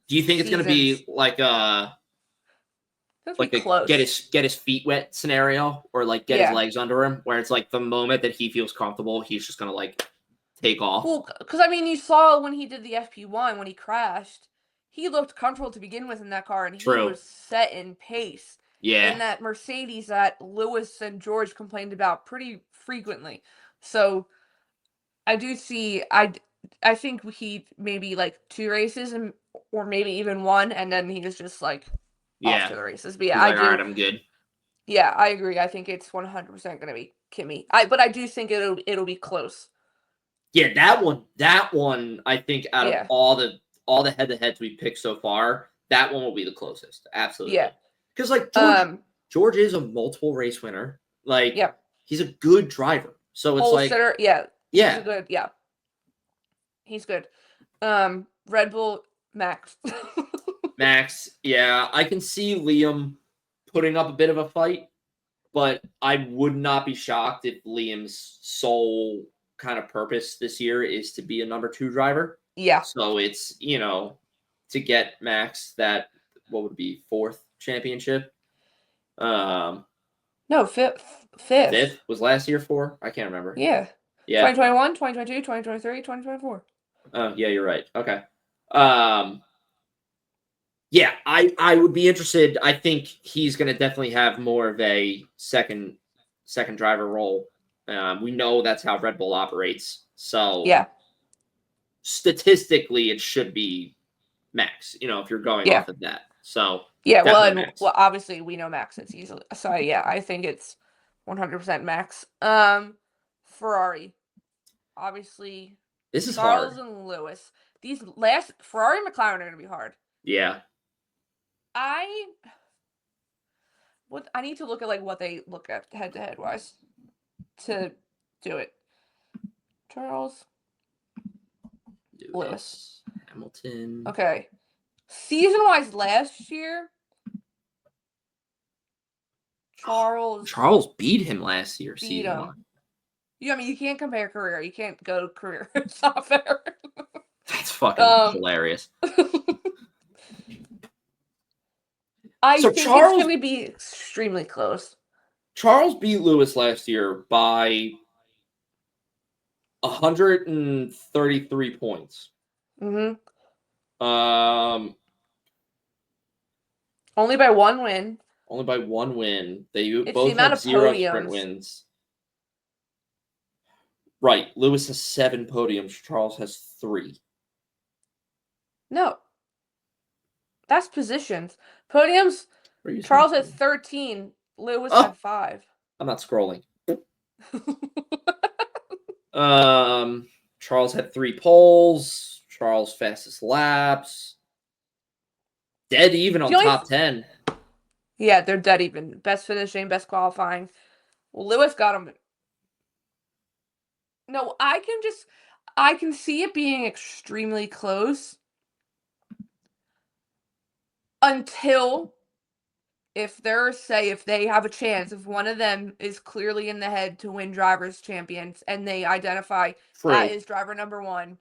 [SPEAKER 4] Do you think it's going to be like
[SPEAKER 3] close.
[SPEAKER 4] get his feet wet scenario, or like get his legs under him, where it's like the moment that he feels comfortable, he's just going to like take off?
[SPEAKER 3] Well, because I mean, you saw when he did the FP1 when he crashed, he looked comfortable to begin with in that car, and he was set in pace.
[SPEAKER 4] Yeah.
[SPEAKER 3] In that Mercedes that Lewis and George complained about pretty frequently. So I do see. I think he maybe like 2 races or maybe even 1, and then he was just like off to the races. But yeah,
[SPEAKER 4] I do. All right, I'm good.
[SPEAKER 3] Yeah, I agree. I think it's 100% going to be Kimi. But I do think it'll be close.
[SPEAKER 4] Yeah, that one, I think out of all the head-to-heads we picked so far, that one will be the closest. Absolutely. Yeah. Because like George is a multiple race winner. Like he's a good driver. So it's like he's a good, he's good. Red Bull Max.
[SPEAKER 3] Max,
[SPEAKER 4] yeah. I can see Liam putting up a bit of a fight, but I would not be shocked if Liam's sole kind of purpose this year is to be a number 2 driver.
[SPEAKER 3] Yeah.
[SPEAKER 4] So it's, to get Max that, what would be 4th championship?
[SPEAKER 3] No, 5th.
[SPEAKER 4] 5th was last year 4? I can't remember.
[SPEAKER 3] Yeah. 2021, 2022, 2023, 2024.
[SPEAKER 4] Yeah, you're right. Okay. Yeah, I would be interested. I think he's going to definitely have more of a second driver role. We know that's how Red Bull operates. So statistically, it should be Max, if you're going off of that. So
[SPEAKER 3] well, obviously we know Max is easily. So I think it's 100% Max. Ferrari, obviously.
[SPEAKER 4] This is
[SPEAKER 3] Charles
[SPEAKER 4] hard.
[SPEAKER 3] and Lewis. These last Ferrari and McLaren are going to be hard.
[SPEAKER 4] Yeah.
[SPEAKER 3] I need to look at like what they look at head-to-head wise to do it. Charles, Lewis,
[SPEAKER 4] Hamilton.
[SPEAKER 3] Okay. Season-wise last year,
[SPEAKER 4] Charles beat him last year season-wise.
[SPEAKER 3] I mean, you can't compare career. You can't go career. It's not fair.
[SPEAKER 4] That's fucking hilarious.
[SPEAKER 3] I think Charles, it's going to be extremely close.
[SPEAKER 4] Charles beat Lewis last year by 133 points.
[SPEAKER 3] Mm-hmm. Only by 1 win.
[SPEAKER 4] Only by 1 win. They both have 0 sprint wins. Right. Lewis has 7 podiums. Charles has 3.
[SPEAKER 3] No. That's positions. Podiums, Charles had 13. Lewis had 5.
[SPEAKER 4] I'm not scrolling. Charles had 3 poles. Charles fastest laps. Dead even on top 10.
[SPEAKER 3] Yeah, they're dead even. Best finishing, best qualifying. Well, Lewis got him. No, I can see it being extremely close until if they have a chance, if one of them is clearly in the head to win drivers' champions and they identify that is driver number 1,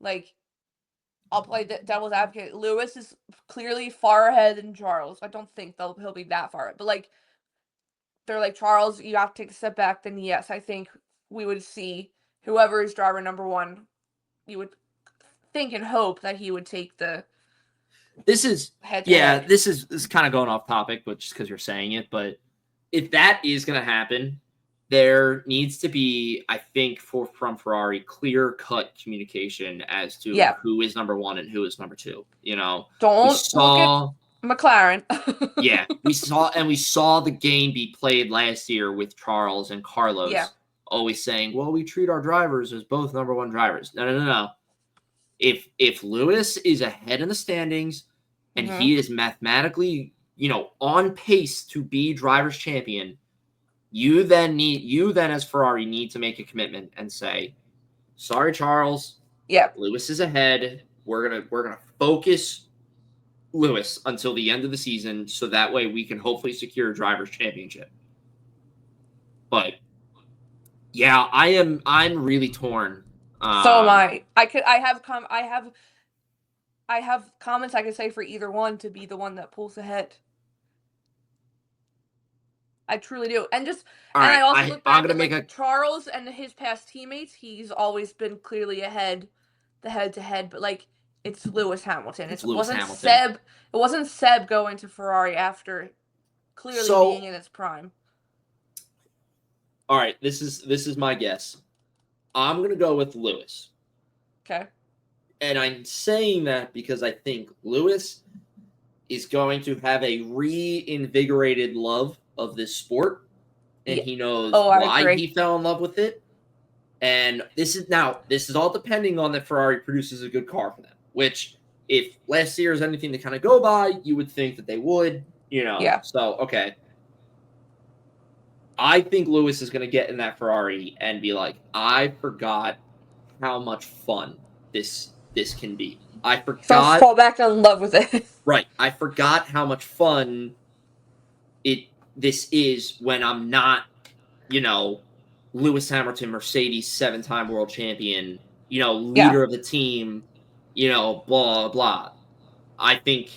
[SPEAKER 3] like I'll play devil's advocate. Lewis is clearly far ahead than Charles. I don't think he'll be that far, but like they're like, Charles, you have to take a step back. Then yes, I think we would see whoever is driver number one. You would think and hope that he would take the.
[SPEAKER 4] This is
[SPEAKER 3] head-to-head.
[SPEAKER 4] this is kind of going off topic, but just because you're saying it. But if that is going to happen, there needs to be, I think, from Ferrari, clear-cut communication as to who is number one and who is number two. You know,
[SPEAKER 3] don't look at McLaren.
[SPEAKER 4] Yeah, we saw the game be played last year with Charles and Carlos.
[SPEAKER 3] Yeah.
[SPEAKER 4] Always saying, "Well, we treat our drivers as both number one drivers." No. If Lewis is ahead in the standings and he is mathematically, on pace to be drivers' champion, you then as Ferrari need to make a commitment and say, "Sorry, Charles.
[SPEAKER 3] Yeah,
[SPEAKER 4] Lewis is ahead. We're gonna focus Lewis until the end of the season, so that way we can hopefully secure a drivers' championship." But yeah, I'm really torn.
[SPEAKER 3] So am I. I have comments I could say for either one to be the one that pulls ahead. I truly do. And I also look back at Charles and his past teammates. He's always been clearly ahead, the head-to-head. But like, it's Lewis Hamilton. It wasn't Seb going to Ferrari after clearly being in its prime.
[SPEAKER 4] All right, this is my guess. I'm gonna go with Lewis.
[SPEAKER 3] Okay. And
[SPEAKER 4] I'm saying that because I think Lewis is going to have a reinvigorated love of this sport, and he knows why he fell in love with it. And this is all depending on that Ferrari produces a good car for them, which if last year is anything to kind of go by, you would think that they would,
[SPEAKER 3] Yeah.
[SPEAKER 4] So, okay. I think Lewis is going to get in that Ferrari and be like, I forgot how much fun this can be. I forgot.
[SPEAKER 3] Fall back in love with it.
[SPEAKER 4] Right. I forgot how much fun this is when I'm not, Lewis Hamilton, Mercedes 7-time world champion, leader of the team, blah, blah. I think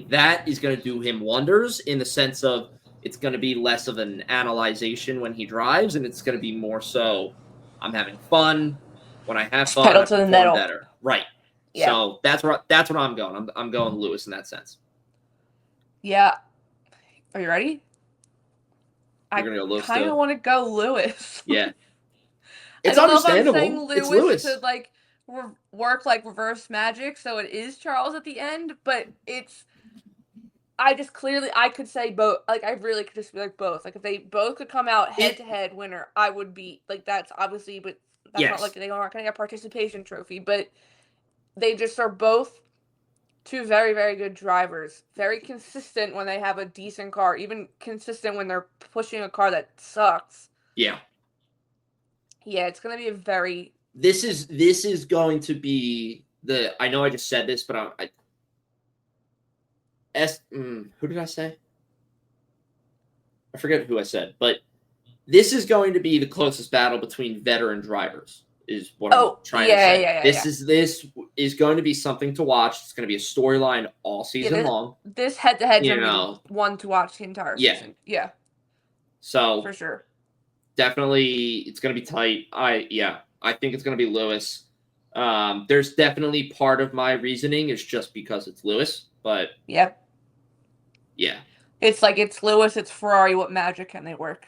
[SPEAKER 4] that is going to do him wonders in the sense of it's going to be less of an analyzation when he drives, and it's going to be more so I'm having fun. When I have fun,
[SPEAKER 3] pedal to the metal.
[SPEAKER 4] Better. Right. Yeah. So that's where I'm going. I'm going Lewis in that sense.
[SPEAKER 3] Yeah. Are you ready?
[SPEAKER 4] You're gonna go Lewis.
[SPEAKER 3] I kind of want to go Lewis.
[SPEAKER 4] Yeah. It's understandable.
[SPEAKER 3] I don't know if I'm saying
[SPEAKER 4] it's Lewis
[SPEAKER 3] to like work like reverse magic, so it is Charles at the end, but it's. I could say both. Like, I really could just be like both. Like, if they both could come out head-to-head winner, I would be like, that's obviously, but that's not like they aren't going to get a participation trophy. But they just are both two very, very good drivers. Very consistent when they have a decent car. Even consistent when they're pushing a car that sucks.
[SPEAKER 4] Yeah.
[SPEAKER 3] Yeah, it's going to be a very.
[SPEAKER 4] This is going to be I know I just said this, but who did I say? I forget who I said, but this is going to be the closest battle between veteran drivers, is what I'm trying to say.
[SPEAKER 3] Yeah.
[SPEAKER 4] This is going to be something to watch. It's going to be a storyline all season long.
[SPEAKER 3] This head-to-head is going to be one to watch the entire season. Yeah.
[SPEAKER 4] So
[SPEAKER 3] for sure.
[SPEAKER 4] Definitely, it's going to be tight. I think it's going to be Lewis. There's definitely part of my reasoning is just because it's Lewis, but
[SPEAKER 3] yep.
[SPEAKER 4] Yeah.
[SPEAKER 3] It's like it's Lewis, it's Ferrari. What magic can they work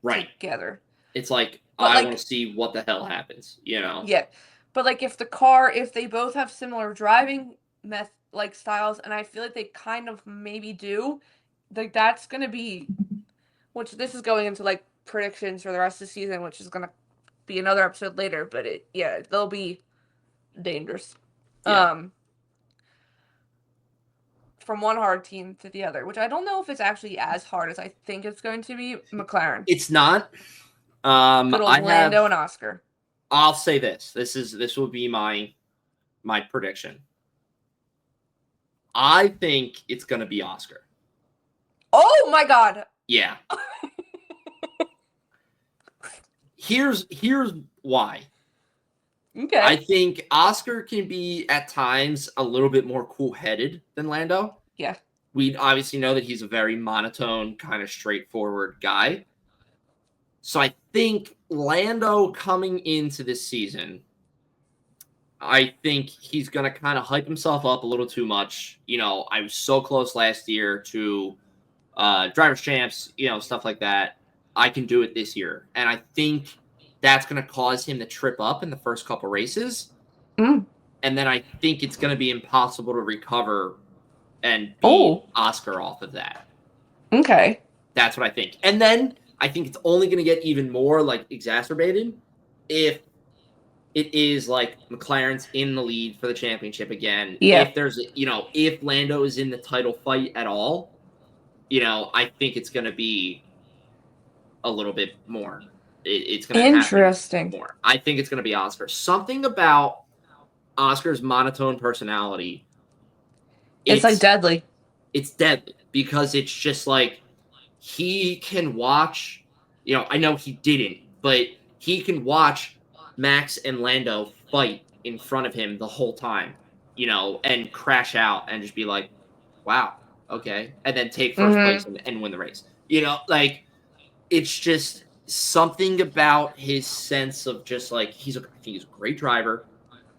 [SPEAKER 3] together?
[SPEAKER 4] It's like I want to see what the hell happens,
[SPEAKER 3] Yeah, but like if they both have similar driving styles, and I feel like they kind of maybe do, like that's gonna be, which this is going into like predictions for the rest of the season, which is gonna be another episode later. But they'll be dangerous.
[SPEAKER 4] Yeah.
[SPEAKER 3] From one hard team to the other, which I don't know if it's actually as hard as I think it's going to be. McLaren.
[SPEAKER 4] It's not.
[SPEAKER 3] Lando and Oscar.
[SPEAKER 4] I'll say this. This will be my prediction. I think it's going to be Oscar.
[SPEAKER 3] Oh my God.
[SPEAKER 4] Yeah. Here's why.
[SPEAKER 3] Okay.
[SPEAKER 4] I think Oscar can be at times a little bit more cool-headed than Lando.
[SPEAKER 3] Yeah.
[SPEAKER 4] We obviously know that he's a very monotone, kind of straightforward guy. So I think Lando coming into this season, I think he's going to kind of hype himself up a little too much. I was so close last year to drivers champs, stuff like that. I can do it this year. And I think that's going to cause him to trip up in the first couple races.
[SPEAKER 3] Mm.
[SPEAKER 4] And then I think it's going to be impossible to recover and beat Oscar off of that.
[SPEAKER 3] Okay.
[SPEAKER 4] That's what I think. And then I think it's only going to get even more exacerbated if it is McLaren's in the lead for the championship again.
[SPEAKER 3] Yeah.
[SPEAKER 4] If there's, if Lando is in the title fight at all, I think it's going to be a little bit more. It's going to happen more. I think it's going to be Oscar. Something about Oscar's monotone personality.
[SPEAKER 3] It's deadly.
[SPEAKER 4] It's deadly because it's just he can watch, I know he didn't, but he can watch Max and Lando fight in front of him the whole time, and crash out and just be like, wow, okay. And then take first place and win the race. It's just something about his sense of just I think he's a great driver.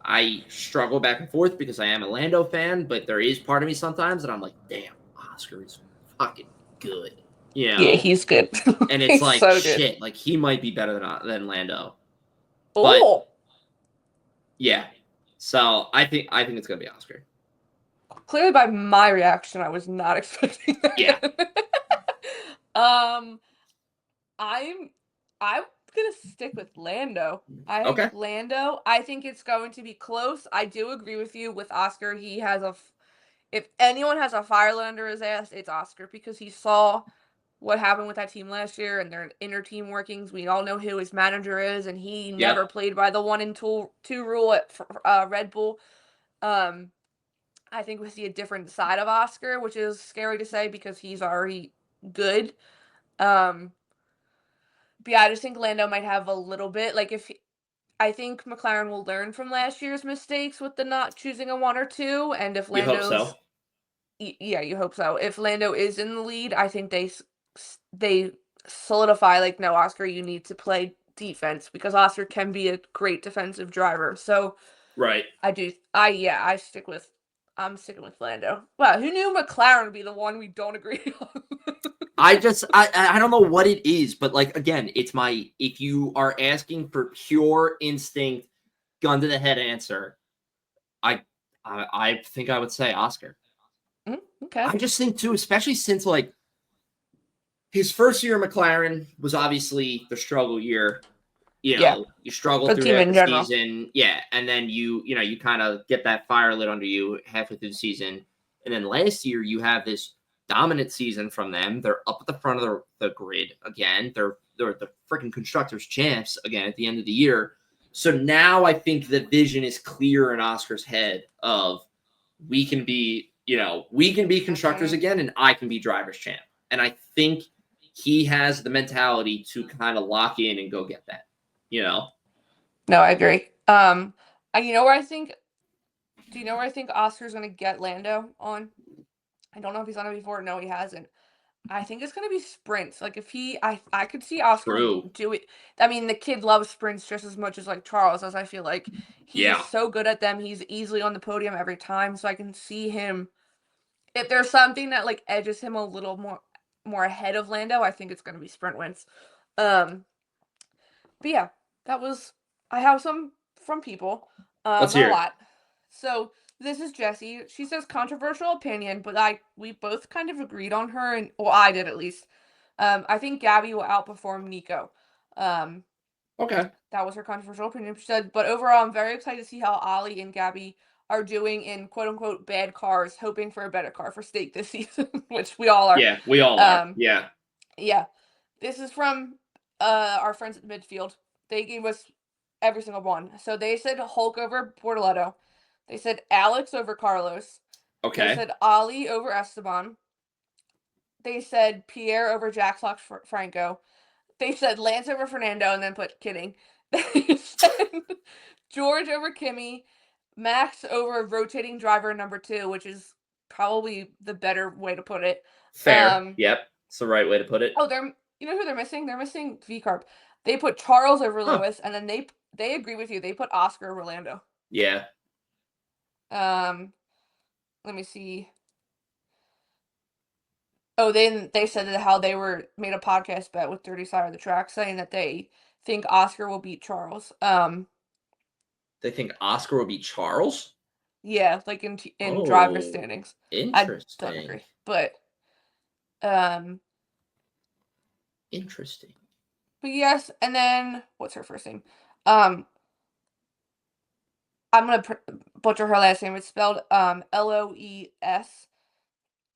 [SPEAKER 4] I struggle back and forth because I am a Lando fan, but there is part of me sometimes that I'm like, damn, Oscar is fucking good.
[SPEAKER 3] Yeah, he's good.
[SPEAKER 4] And it's
[SPEAKER 3] so
[SPEAKER 4] shit. He might be better than Lando.
[SPEAKER 3] Oh.
[SPEAKER 4] But, yeah. So I think it's gonna be Oscar.
[SPEAKER 3] Clearly, by my reaction, I was not expecting that.
[SPEAKER 4] Yeah.
[SPEAKER 3] I'm gonna stick with Lando. I
[SPEAKER 4] Okay.
[SPEAKER 3] think Lando. I think it's going to be close. I do agree with you with Oscar. He has if anyone has a fire lit under his ass, it's Oscar, because he saw what happened with that team last year and their inner team workings. We all know who his manager is, and he never played by the 1 and 2 rule at Red Bull. I think we see a different side of Oscar, which is scary to say because he's already good. But yeah, I just think Lando might have a little bit. I think McLaren will learn from last year's mistakes with the not choosing a 1 or 2, and if Lando's,
[SPEAKER 4] you hope so.
[SPEAKER 3] Yeah, you hope so. If Lando is in the lead, I think they solidify no, Oscar, you need to play defense because Oscar can be a great defensive driver. So
[SPEAKER 4] right,
[SPEAKER 3] I'm sticking with Lando. Wow, who knew McLaren would be the one we don't agree on?
[SPEAKER 4] I don't know what it is, but again, it's if you are asking for pure instinct, gun to the head answer, I think I would say Oscar.
[SPEAKER 3] Okay.
[SPEAKER 4] I just think too, especially since his first year in McLaren was obviously the struggle year. You struggle through half the season. Yeah. And then you kind of get that fire lit under you halfway through the season. And then last year you have this dominant season from them. They're up at the front of the grid again. They're the freaking constructors champs again at the end of the year. So now I think the vision is clear in Oscar's head of we can be constructors again, and I can be drivers champ. And I think he has the mentality to kind of lock in and go get that.
[SPEAKER 3] No, I agree. You know where I think? Do you know where I think Oscar's gonna get Lando on? I don't know if he's on it before. No, he hasn't. I think it's gonna be sprints. I could see Oscar do it. I mean, the kid loves sprints just as much as Charles, as I feel like he's so good at them. He's easily on the podium every time, so I can see him. If there's something that edges him a little more ahead of Lando, I think it's gonna be sprint wins. But yeah, I have some from people.
[SPEAKER 4] Let's hear
[SPEAKER 3] not a lot. So this is Jessie. She says controversial opinion, but we both kind of agreed on her, and I did at least. I think Gabby will outperform Nico.
[SPEAKER 4] Okay.
[SPEAKER 3] That was her controversial opinion. She said, but overall, I'm very excited to see how Ollie and Gabby are doing in quote unquote bad cars, hoping for a better car for stake this season, which we all are.
[SPEAKER 4] Yeah, we all are. Yeah.
[SPEAKER 3] Yeah. This is from our friends at the midfield. They gave us every single one. So they said Hulk over Bortoletto. They said Alex over Carlos.
[SPEAKER 4] Okay.
[SPEAKER 3] They said Ollie over Esteban. They said Pierre over Jack Franco. They said Lance over Fernando and then put kidding. They said George over Kimmy, Max over rotating driver number 2, which is probably the better way to put it.
[SPEAKER 4] Fair. Yep. It's the right way to put it.
[SPEAKER 3] Oh, you know who they're missing? They're missing V-Carb. They put Charles over Lewis, and then they agree with you. They put Oscar over Lando.
[SPEAKER 4] Yeah.
[SPEAKER 3] Let me see. Oh, they said that how they made a podcast bet with Dirty Side of the Track, saying that they think Oscar will beat Charles.
[SPEAKER 4] They think Oscar will beat Charles?
[SPEAKER 3] Yeah, like in driver standings.
[SPEAKER 4] Interesting.
[SPEAKER 3] I don't agree, but
[SPEAKER 4] interesting.
[SPEAKER 3] But yes, and then what's her first name? I'm gonna butcher her last name. It's spelled Loes.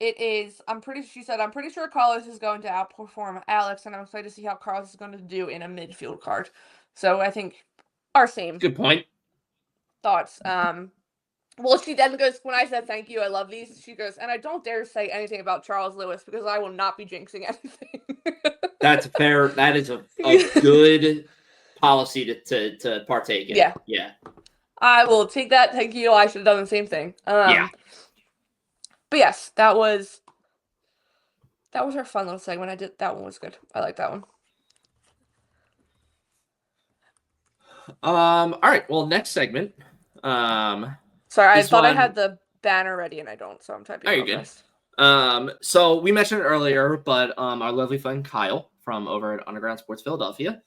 [SPEAKER 3] It is. She said, I'm pretty sure Carlos is going to outperform Alex, and I'm excited to see how Carlos is going to do in a midfield card. So I think our same
[SPEAKER 4] Good point.
[SPEAKER 3] thoughts. Well, she then goes, when I said thank you, I love these, she goes, and I don't dare say anything about Charles Lewis because I will not be jinxing anything.
[SPEAKER 4] That's fair. That is a good policy to partake in.
[SPEAKER 3] Yeah.
[SPEAKER 4] Yeah.
[SPEAKER 3] I will take that. Thank you. I should have done the same thing.
[SPEAKER 4] Yeah.
[SPEAKER 3] But yes, that was our fun little segment. That one was good. I like that one.
[SPEAKER 4] All right. Well, next segment.
[SPEAKER 3] Sorry, I thought I had the banner ready and I don't, so I'm typing.
[SPEAKER 4] Oh, you're good. So we mentioned it earlier, but our lovely friend Kyle from over at Underground Sports Philadelphia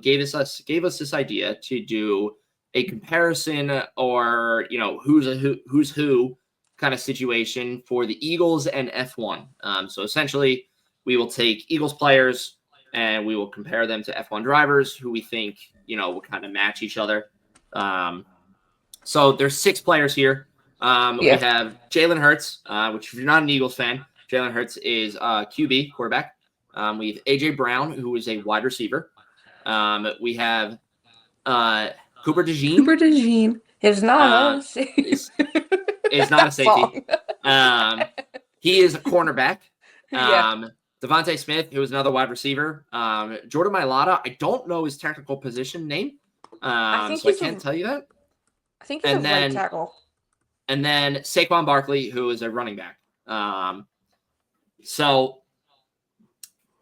[SPEAKER 4] gave us this idea to do a comparison, or who's who kind of situation for the Eagles and F1. So essentially, we will take Eagles players and we will compare them to F1 drivers who we think will kind of match each other. So there's 6 players here. We have Jalen Hurts, which if you're not an Eagles fan, Jalen Hurts is QB, quarterback. We have AJ Brown, who is a wide receiver. We have Cooper DeJean.
[SPEAKER 3] Cooper DeJean is not a safety.
[SPEAKER 4] Is not a safety. He is a cornerback. Devontae Smith, who is another wide receiver. Jordan Mailata, I don't know his technical position name, so I can't tell you that.
[SPEAKER 3] I think he's a right tackle.
[SPEAKER 4] And then Saquon Barkley, who is a running back. So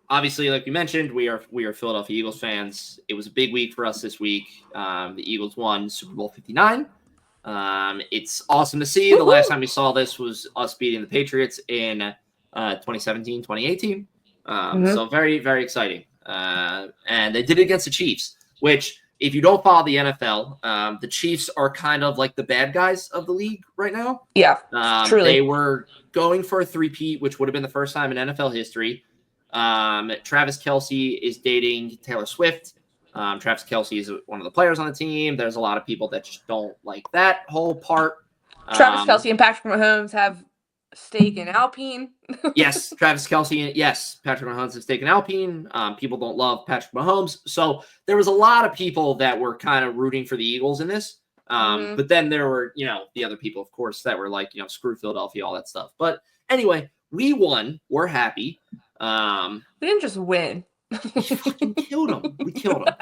[SPEAKER 4] obviously, like we mentioned, we are Philadelphia Eagles fans. It was a big week for us this week. The Eagles won Super Bowl 59. It's awesome to see. The last time we saw this was us beating the Patriots in 2017, 2018. So very, very exciting. And they did it against the Chiefs, which, if you don't follow the NFL, the Chiefs are kind of like the bad guys of the league right now.
[SPEAKER 3] Yeah, truly.
[SPEAKER 4] They were going for a three-peat, which would have been the first time in NFL history. Travis Kelce is dating Taylor Swift. Travis Kelce is one of the players on the team. There's a lot of people that just don't like that whole part.
[SPEAKER 3] Travis Kelce and Patrick Mahomes have stake in Alpine.
[SPEAKER 4] Yes, Travis Kelce. Yes, Patrick Mahomes have stake in Alpine. People don't love Patrick Mahomes. So there was a lot of people that were kind of rooting for the Eagles in this. But then there were, the other people, of course, that were like, screw Philadelphia, all that stuff. But anyway, we won. We're happy.
[SPEAKER 3] We didn't just win.
[SPEAKER 4] We fucking killed them. We killed them.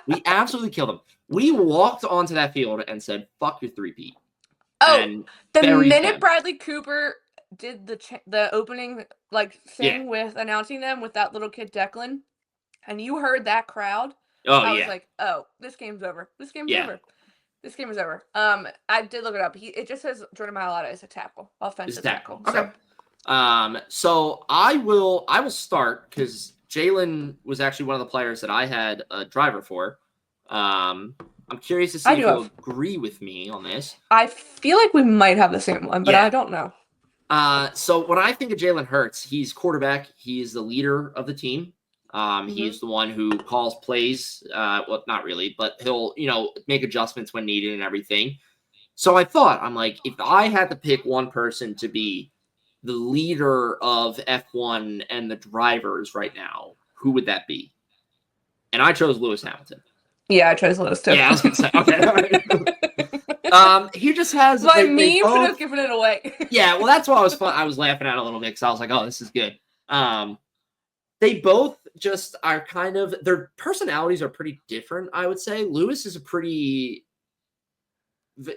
[SPEAKER 4] We absolutely killed them. We walked onto that field and said, fuck your three-peat.
[SPEAKER 3] Oh, the minute Bradley Cooper did the opening thing with announcing them with that little kid Declan, and you heard that crowd, I was like, oh, this game's over. This game's over. This game is over. I did look it up. It just says Jordan Mailata is a tackle, offensive tackle.
[SPEAKER 4] Okay. So I will start because Jalen was actually one of the players that I had a driver for. I'm curious to see if you'll agree with me on this.
[SPEAKER 3] I feel like we might have the same one, but I don't know.
[SPEAKER 4] So when I think of Jalen Hurts, he's quarterback. He's the leader of the team. He's the one who calls plays. Well, not really, but he'll, make adjustments when needed and everything. So I thought, I'm like, if I had to pick one person to be the leader of F1 and the drivers right now, who would that be? And I chose Lewis Hamilton.
[SPEAKER 3] Yeah, I chose Lewis too.
[SPEAKER 4] Yeah, I was going to say, okay. He just has...
[SPEAKER 3] My meme should have given it away.
[SPEAKER 4] Yeah, well, that's why I was laughing at a little bit because I was like, oh, this is good. They both just are kind of... Their personalities are pretty different, I would say. Lewis is a pretty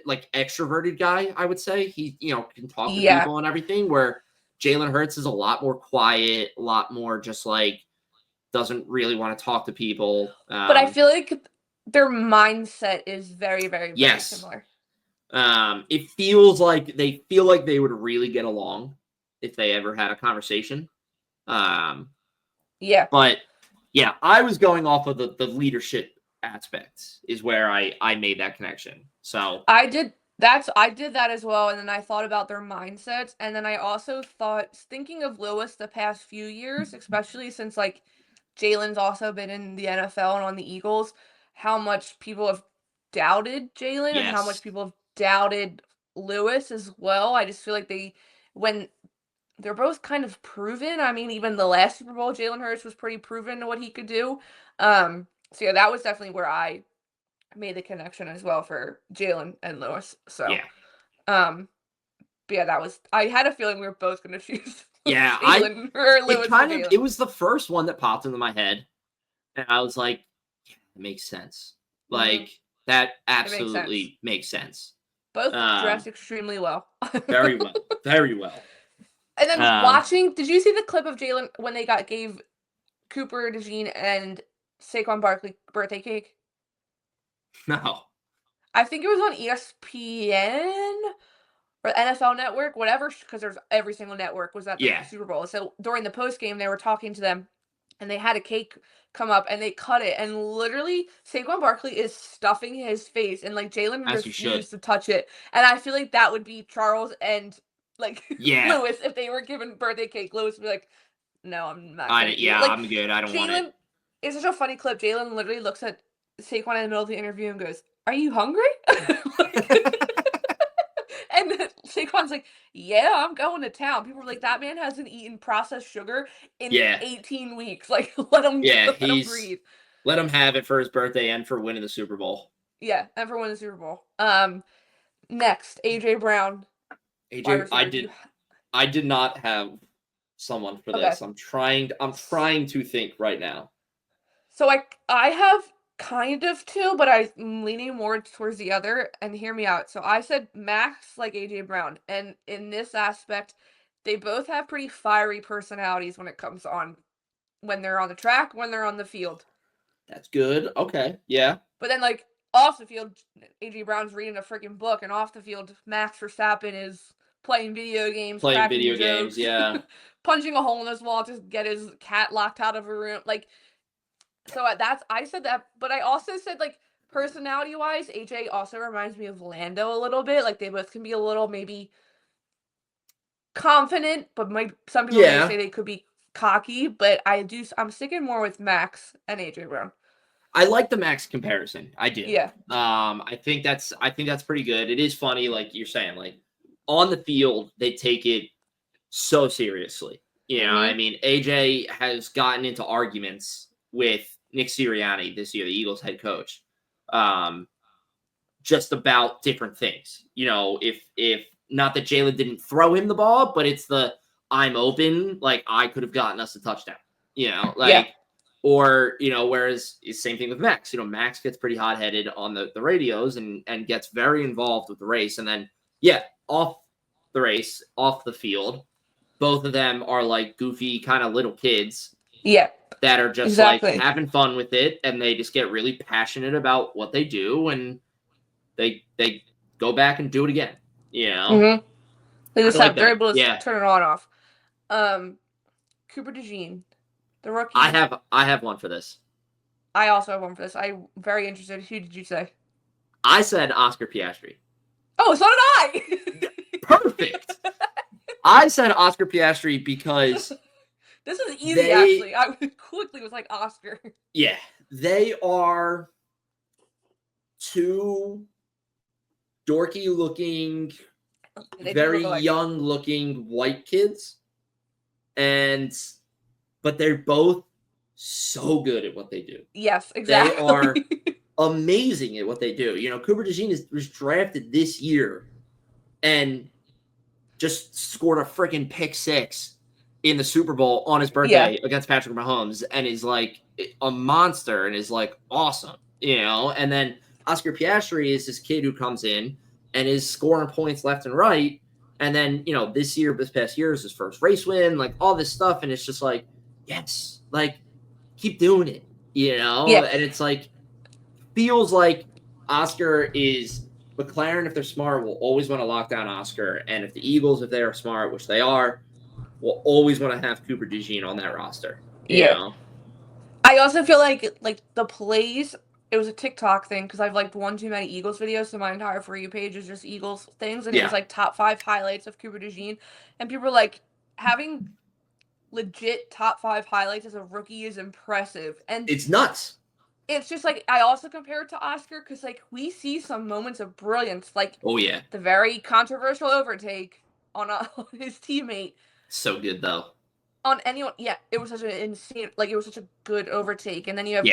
[SPEAKER 4] like extroverted guy, I would say. He, can talk to
[SPEAKER 3] Yeah.
[SPEAKER 4] people and everything, where Jalen Hurts is a lot more quiet, a lot more just like doesn't really want to talk to people.
[SPEAKER 3] But I feel like their mindset is very, very, very
[SPEAKER 4] Yes.
[SPEAKER 3] similar.
[SPEAKER 4] It feels like they feel like they would really get along if they ever had a conversation.
[SPEAKER 3] Yeah.
[SPEAKER 4] But yeah, I was going off of the leadership aspects is where I made that connection. So
[SPEAKER 3] I did that as well, and then I thought about their mindsets, and then I also thought, thinking of Lewis the past few years, especially since like Jalen's also been in the NFL and on the Eagles, how much people have doubted Jalen and how much
[SPEAKER 4] yes.
[SPEAKER 3] people have doubted Lewis as well. I just feel like when they're both kind of proven. I mean, even the last Super Bowl, Jalen Hurts was pretty proven to what he could do. So yeah, that was definitely where I made the connection as well for Jalen and Lewis. So
[SPEAKER 4] Yeah.
[SPEAKER 3] but yeah, I had a feeling we were both gonna choose
[SPEAKER 4] Yeah,
[SPEAKER 3] Jalen or Lewis.
[SPEAKER 4] It was the first one that popped into my head, and I was like, yeah, it makes sense. Like that absolutely makes sense.
[SPEAKER 3] Both dressed extremely well.
[SPEAKER 4] Very well. Very well.
[SPEAKER 3] And then did you see the clip of Jalen when they gave Cooper DeJean and Saquon Barkley birthday cake?
[SPEAKER 4] No.
[SPEAKER 3] I think it was on ESPN or NFL Network, whatever, because there's every single network was at the Super Bowl. So during the post game, they were talking to them, and they had a cake come up, and they cut it, and literally Saquon Barkley is stuffing his face, and like Jalen refused to touch it, and I feel like that would be Charles and like Lewis if they were given birthday cake. Lewis would be like, "No, I'm not."
[SPEAKER 4] I'm good. I don't want it.
[SPEAKER 3] It's such a funny clip. Jalen literally looks at Saquon in the middle of the interview and goes, "Are you hungry?" And Saquon's like, "Yeah, I'm going to town." People were like, "That man hasn't eaten processed sugar in 18 weeks. Like, let him breathe.
[SPEAKER 4] Let him have it for his birthday and for winning the Super Bowl."
[SPEAKER 3] Yeah, and for winning the Super Bowl. Next, AJ Brown.
[SPEAKER 4] I did not have someone for this. I'm trying to think right now.
[SPEAKER 3] So I have kind of two, but I'm leaning more towards the other, and hear me out. So I said Max like AJ Brown, and in this aspect, they both have pretty fiery personalities when it comes on when they're on the track, when they're on the field.
[SPEAKER 4] That's good. Okay. Yeah.
[SPEAKER 3] But then like off the field, AJ Brown's reading a freaking book, and off the field, MaxVerstappen is playing video games,
[SPEAKER 4] yeah.
[SPEAKER 3] punching a hole in his wall to get his cat locked out of a room. Like, so I said that, but I also said like personality-wise, AJ also reminds me of Lando a little bit. Like they both can be a little maybe confident, but some people may say they could be cocky. But I'm sticking more with Max and AJ Brown.
[SPEAKER 4] I like the Max comparison. I do.
[SPEAKER 3] Yeah.
[SPEAKER 4] I think that's pretty good. It is funny, like you're saying, like on the field they take it so seriously. You know, I mean, AJ has gotten into arguments with Nick Sirianni this year, the Eagles head coach, just about different things. You know, if not that Jalen didn't throw him the ball, but it's I'm open, like I could have gotten us a touchdown. You know, like. Yeah. Or, you know, whereas it's same thing with Max. You know, Max gets pretty hot-headed on the radios and gets very involved with the race. And then, off the race, off the field, both of them are like goofy kind of little kids.
[SPEAKER 3] Yeah.
[SPEAKER 4] That are just like having fun with it. And they just get really passionate about what they do. And they go back and do it again. You know?
[SPEAKER 3] Mm-hmm. They're able to turn it on and off. Cooper DeJean. The rookie.
[SPEAKER 4] I have one for this.
[SPEAKER 3] I also have one for this. I'm very interested. Who did you say?
[SPEAKER 4] I said Oscar Piastri.
[SPEAKER 3] Oh, so did I.
[SPEAKER 4] Perfect. I said Oscar Piastri because
[SPEAKER 3] this is easy. Actually, I quickly was like Oscar.
[SPEAKER 4] Yeah, they are two dorky-looking, very young-looking white kids, but they're both so good at what they do.
[SPEAKER 3] Yes, exactly.
[SPEAKER 4] They are amazing at what they do. You know, Cooper DeJean was drafted this year and just scored a freaking pick six in the Super Bowl on his birthday against Patrick Mahomes and is like a monster and is like awesome, you know? And then Oscar Piastri is this kid who comes in, and is scoring points left and right. And then, this past year is his first race win, like all this stuff. And it's just like, yes, like keep doing it,
[SPEAKER 3] Yeah.
[SPEAKER 4] And it's like, feels like Oscar is McLaren, if they're smart, will always want to lock down Oscar. And if the Eagles, if they are smart, which they are, will always want to have Cooper DeJean on that roster.
[SPEAKER 3] Yeah. I also feel like the plays, it was a TikTok thing because I've liked one too many Eagles videos, so my entire For You page is just Eagles things, and it was like top 5 highlights of Cooper DeJean, and people were like, having legit top 5 highlights as a rookie is impressive, and
[SPEAKER 4] it's nuts.
[SPEAKER 3] It's just like I also compare it to Oscar because like we see some moments of brilliance, like the very controversial overtake on his teammate.
[SPEAKER 4] So good though.
[SPEAKER 3] On anyone, it was such an insane, like it was such a good overtake, and then you have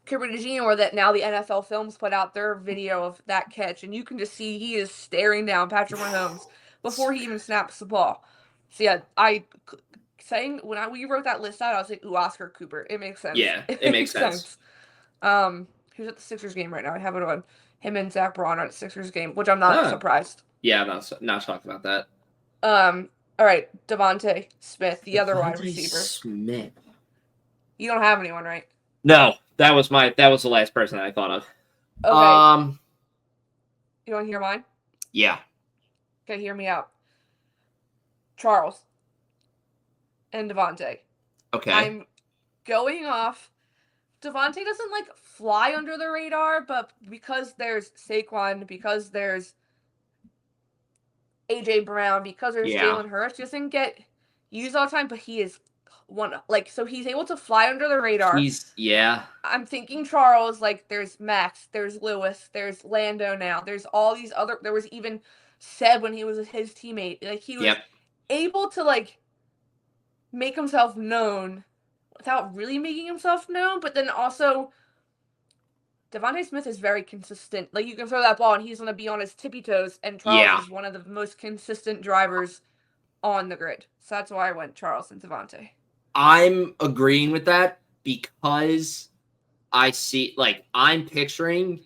[SPEAKER 3] Cooper DeJean, where that now the NFL Films put out their video of that catch, and you can just see he is staring down Patrick Mahomes before he even snaps the ball. So when we wrote that list out, I was like, "Ooh, Oscar Cooper, it makes sense."
[SPEAKER 4] Yeah, it makes sense.
[SPEAKER 3] Who's at the Sixers game right now? I have it on. Him and Zach Braun are at the Sixers game, which I'm not surprised.
[SPEAKER 4] Yeah, I'm not talking about that.
[SPEAKER 3] All right, Devontae Smith, the other wide receiver.
[SPEAKER 4] Smith.
[SPEAKER 3] You don't have anyone, right?
[SPEAKER 4] No, that was the last person I thought of.
[SPEAKER 3] Okay. You want to hear mine?
[SPEAKER 4] Yeah.
[SPEAKER 3] Okay, hear me out. Charles and Devontae.
[SPEAKER 4] Okay.
[SPEAKER 3] I'm going off. Devontae doesn't fly under the radar, but because there's Saquon, because there's AJ Brown, because there's Jalen Hurts, he doesn't get used all the time, but he is so he's able to fly under the radar. I'm thinking Charles, there's Max, there's Lewis, there's Lando now, there's all these other, there was even Seb when he was his teammate. He was able to make himself known without really making himself known, but then also Devontae Smith is very consistent. You can throw that ball and he's going to be on his tippy toes, and Charles is one of the most consistent drivers on the grid. So that's why I went Charles and Devontae.
[SPEAKER 4] I'm agreeing with that because I see, I'm picturing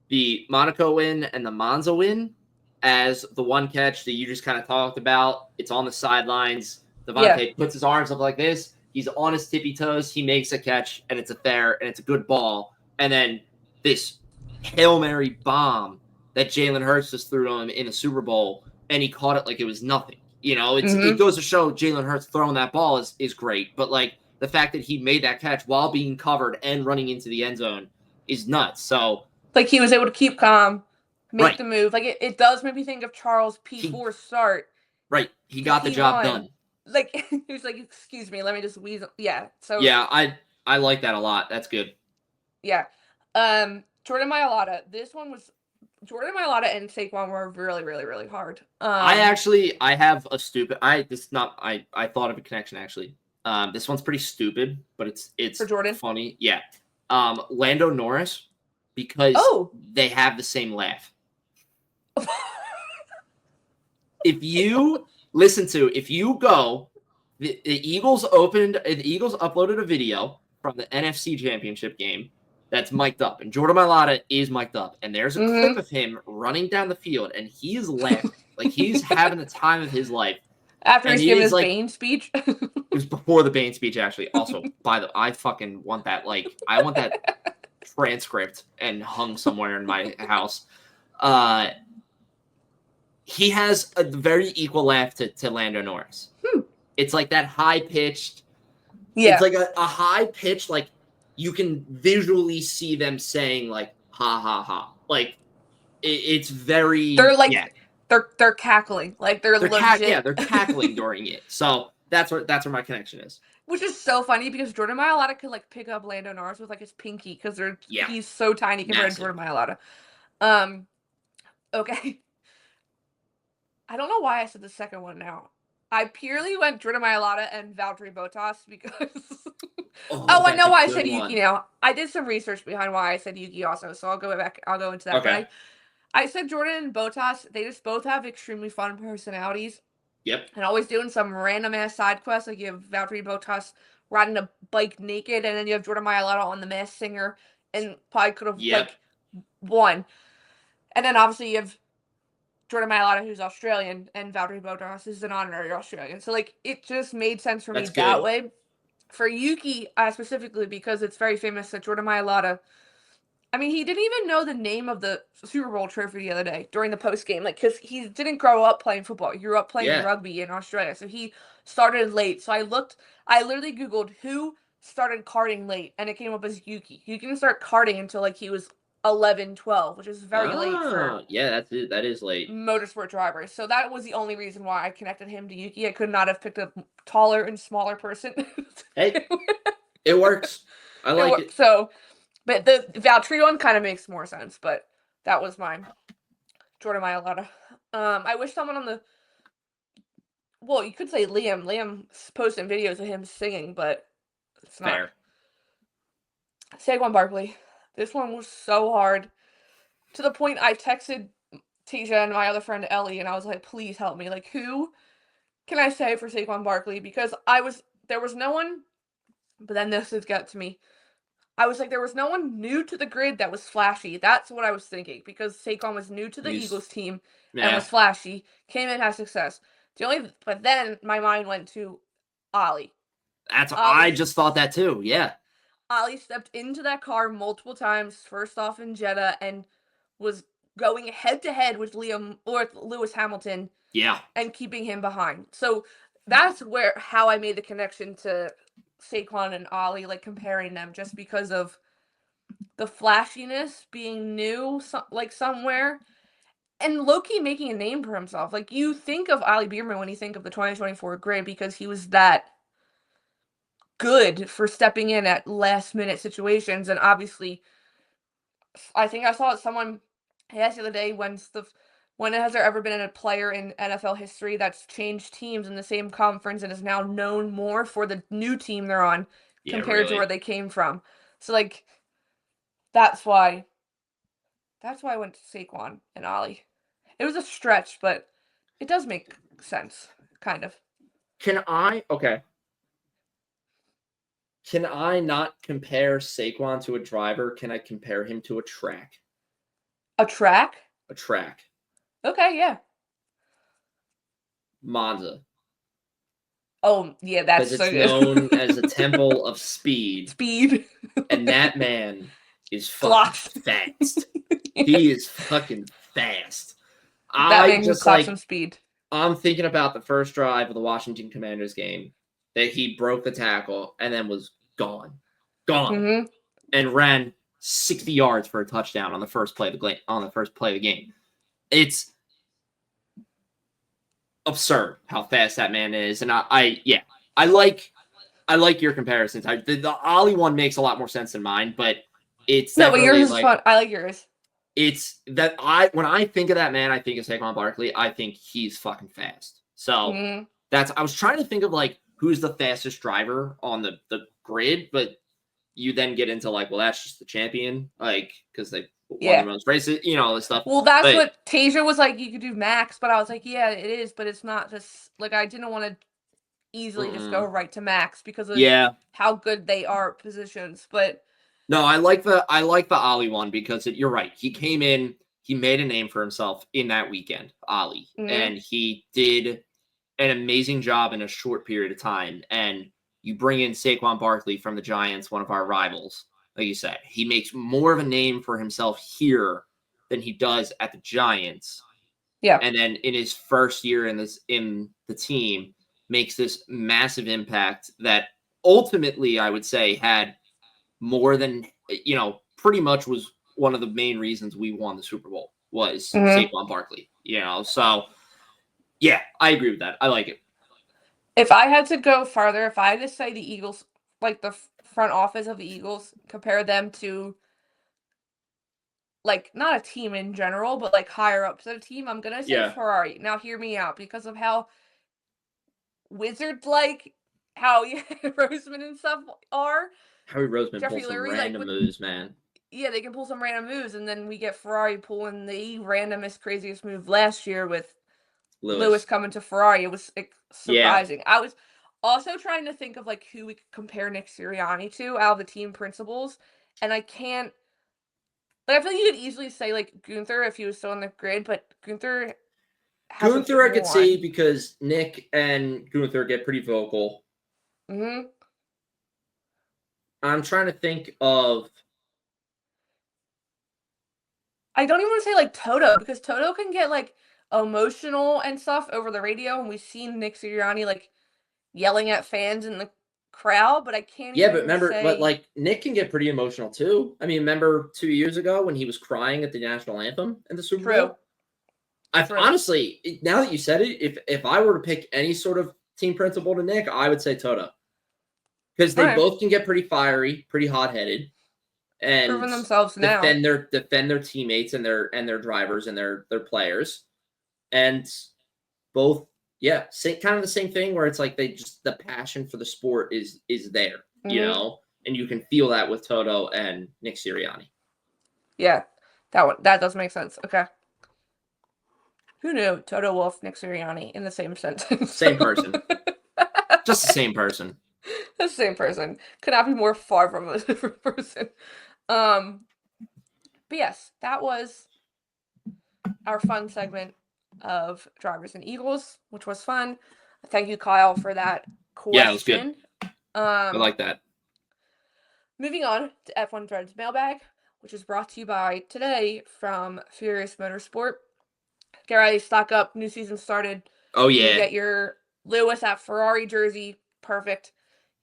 [SPEAKER 4] the Monaco win and the Monza win as the one catch that you just kind of talked about. It's on the sidelines. Devontae puts his arms up like this. He's on his tippy toes. He makes a catch, and it's a fair, and it's a good ball. And then this Hail Mary bomb that Jalen Hurts just threw to him in a Super Bowl, and he caught it like it was nothing. It goes to show Jalen Hurts throwing that ball is great. But, the fact that he made that catch while being covered and running into the end zone is nuts. So,
[SPEAKER 3] he was able to keep calm, make the move. It does make me think of Charles P4 start.
[SPEAKER 4] Right. He got the job done.
[SPEAKER 3] He was excuse me, let me just weasel. Yeah. So
[SPEAKER 4] yeah, I like that a lot. That's good.
[SPEAKER 3] Yeah. Jordan Mailata. This one was Jordan Mailata and Saquon were really, really, really hard.
[SPEAKER 4] I have a stupid. I thought of a connection actually. This one's pretty stupid, but it's
[SPEAKER 3] for Jordan
[SPEAKER 4] funny. Yeah. Lando Norris, because they have the same laugh. If you go, the Eagles uploaded a video from the NFC Championship game that's mic'd up, and Jordan Mailata is mic'd up, and there's a clip of him running down the field, and he's laughing he's having the time of his life.
[SPEAKER 3] After he's giving his Bane speech?
[SPEAKER 4] It was before the Bane speech, actually. Also, I fucking want that. I want that transcript and hung somewhere in my house. He has a very equal laugh to Lando Norris. It's that high-pitched.
[SPEAKER 3] Yeah.
[SPEAKER 4] It's a high-pitched, you can visually see them saying, ha, ha, ha. It's very...
[SPEAKER 3] They're cackling. They're legit.
[SPEAKER 4] They're cackling during it. So that's where my connection is.
[SPEAKER 3] Which is so funny because Jordan Mailata could pick up Lando Norris with his pinky because he's so tiny compared to Jordan Mailata. Okay. I don't know why I said the second one now. I purely went Jordan Mailata and Valtteri Bottas because... I know why I said Yuki now. I did some research behind why I said Yuki also, so I'll go into that.
[SPEAKER 4] Okay.
[SPEAKER 3] I said Jordan and Bottas, they just both have extremely fun personalities.
[SPEAKER 4] Yep.
[SPEAKER 3] And always doing some random-ass side quests. You have Valtteri Bottas riding a bike naked, and then you have Jordan Mailata on The Masked Singer, and probably could have, won. And then obviously you have Jordan Mailata, who's Australian, and Valtteri Bottas is an honorary Australian. So like it just made sense for me
[SPEAKER 4] That's
[SPEAKER 3] that
[SPEAKER 4] good.
[SPEAKER 3] way. For Yuki, specifically because it's very famous that Jordan Mailata. I mean, he didn't even know the name of the Super Bowl trophy the other day during the post game, like because he didn't grow up playing football. He grew up playing
[SPEAKER 4] Yeah.
[SPEAKER 3] rugby in Australia, so he started late. So I literally Googled who started karting late, and it came up as Yuki. He didn't start karting until like he was 11, 12, which is very late for
[SPEAKER 4] Yeah, that's it. That is late.
[SPEAKER 3] motorsport drivers. So that was the only reason why I connected him to Yuki. I could not have picked a taller and smaller person.
[SPEAKER 4] Hey, it works. I like it.
[SPEAKER 3] So, but the Valtteri one kind of makes more sense. But that was mine. Jordan Mailata. I wish someone on the. Well, you could say Liam. Liam's posting videos of him singing, but it's not.
[SPEAKER 4] Fair.
[SPEAKER 3] Saquon Barkley. This one was so hard. To the point I texted Tisha and my other friend Ellie, and I was like, please help me. Like, who can I say for Saquon Barkley? Because there was no one, but then this has got to me. I was like, there was no one new to the grid that was flashy. That's what I was thinking, because Saquon was new to the Eagles team and was flashy, came in, had success. But then my mind went to Ollie.
[SPEAKER 4] I just thought that too. Yeah.
[SPEAKER 3] Ollie stepped into that car multiple times, first off in Jeddah, and was going head to head with Lewis Hamilton.
[SPEAKER 4] Yeah.
[SPEAKER 3] And keeping him behind. So that's how I made the connection to Saquon and Ollie, like comparing them, just because of the flashiness, being new, like somewhere, and Loki making a name for himself. Like you think of Ollie Bierman when you think of the 2024 grid, because he was that good for stepping in at last minute situations. And obviously, I think I saw someone asked the other day, when has there ever been a player in NFL history that's changed teams in the same conference and is now known more for the new team they're on compared to where they came from? So like that's why I went to Saquon and Ollie. It was a stretch, but it does make sense, kind of.
[SPEAKER 4] Can I not compare Saquon to a driver? Can I compare him to a track?
[SPEAKER 3] A track?
[SPEAKER 4] A track.
[SPEAKER 3] Okay, yeah.
[SPEAKER 4] Monza.
[SPEAKER 3] Oh, yeah, that's
[SPEAKER 4] so good. Known as a temple of speed. And that man is fucking fast. He is fucking fast.
[SPEAKER 3] That man just clocked some speed.
[SPEAKER 4] I'm thinking about the first drive of the Washington Commanders game that he broke the tackle and then was gone, and ran 60 yards for a touchdown on the first play of the game. It's absurd how fast that man is, and I like your comparisons. The Ollie one makes a lot more sense than mine, but it's
[SPEAKER 3] but yours is fun. I like yours.
[SPEAKER 4] It's that when I think of that man, I think of Saquon Barkley. I think he's fucking fast. So I was trying to think of like who's the fastest driver on the grid, but you then get into like, well, that's just the champion, like because they won the most races, all this stuff.
[SPEAKER 3] Well, that's what Tasia was like. You could do Max, but I was like, yeah, it is, but it's not just like I didn't want to easily just go right to Max because of how good they are at positions, but.
[SPEAKER 4] No, I like the Ollie one because you're right. He came in, he made a name for himself in that weekend, Ollie, and he did an amazing job in a short period of time. And you bring in Saquon Barkley from the Giants, one of our rivals, like you said, he makes more of a name for himself here than he does at the Giants.
[SPEAKER 3] Yeah,
[SPEAKER 4] and then in his first year in the team, makes this massive impact that ultimately I would say had more than, pretty much was one of the main reasons we won the Super Bowl was Saquon Barkley, so yeah, I agree with that. I like it.
[SPEAKER 3] If I had to go farther, if I had to say the Eagles, like the front office of the Eagles, compare them to like not a team in general, but like higher up to the team, I'm going to say Ferrari. Now hear me out because of how wizard-like how Roseman and stuff are.
[SPEAKER 4] Howie Roseman pulls some random moves, man.
[SPEAKER 3] Yeah, they can pull some random moves, and then we get Ferrari pulling the randomest, craziest move last year with Lewis coming to Ferrari. It was surprising. I was also trying to think of like who we could compare Nick Sirianni to out of the team principals, and I can't Like, I feel like you could easily say, like, Gunther if he was still on the grid, but Gunther hasn't
[SPEAKER 4] Gunther I could see
[SPEAKER 3] won.
[SPEAKER 4] because Nick and Gunther get pretty vocal.
[SPEAKER 3] Mm-hmm.
[SPEAKER 4] I'm trying to think of.
[SPEAKER 3] I don't even want to say, like, Toto, because Toto can get, like, emotional and stuff over the radio, and we've seen Nick Sirianni, like, yelling at fans in the crowd, but I can't
[SPEAKER 4] Yeah, but
[SPEAKER 3] even
[SPEAKER 4] remember, but
[SPEAKER 3] say.
[SPEAKER 4] like Nick can get pretty emotional too. I mean, remember 2 years ago when he was crying at the national anthem in the Super
[SPEAKER 3] True.
[SPEAKER 4] Bowl? I've
[SPEAKER 3] True.
[SPEAKER 4] honestly, now that you said it, if I were to pick any sort of team principal to Nick, I would say Toto. Because they
[SPEAKER 3] All right.
[SPEAKER 4] both can get pretty fiery, pretty hot-headed, and
[SPEAKER 3] Proven themselves now.
[SPEAKER 4] defend their teammates and their drivers and their players. And both, yeah, kind of the same thing where it's like the passion for the sport is there, you know, and you can feel that with Toto and Nick Sirianni.
[SPEAKER 3] Yeah, that does make sense. Okay. Who knew Toto Wolff, Nick Sirianni in the same sentence?
[SPEAKER 4] Same person. Just the same person.
[SPEAKER 3] The same person. Could not be more far from a different person. But yes, that was our fun segment of Drivers and Eagles, which was fun. Thank you, Kyle, for that question.
[SPEAKER 4] Yeah, it was good. I like that.
[SPEAKER 3] Moving on to F1 Threads Mailbag, which is brought to you by today from Furious Motorsport. Get ready, stock up. New season started.
[SPEAKER 4] Oh yeah.
[SPEAKER 3] You get your Lewis at Ferrari jersey. Perfect.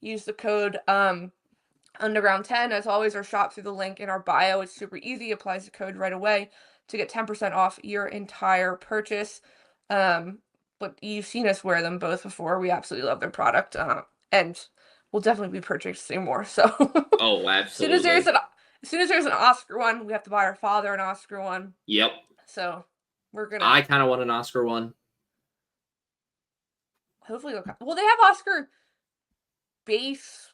[SPEAKER 3] Use the code Underground10. As always, or shop through the link in our bio. It's super easy. Applies the code right away to get 10% off your entire purchase. But you've seen us wear them both before. We absolutely love their product. And we'll definitely be purchasing more. So
[SPEAKER 4] oh, absolutely.
[SPEAKER 3] As soon as there's an Oscar one, we have to buy our father an Oscar one.
[SPEAKER 4] Yep.
[SPEAKER 3] So we're gonna.
[SPEAKER 4] I kind of want an Oscar one.
[SPEAKER 3] Hopefully, well, they have Oscar baseball.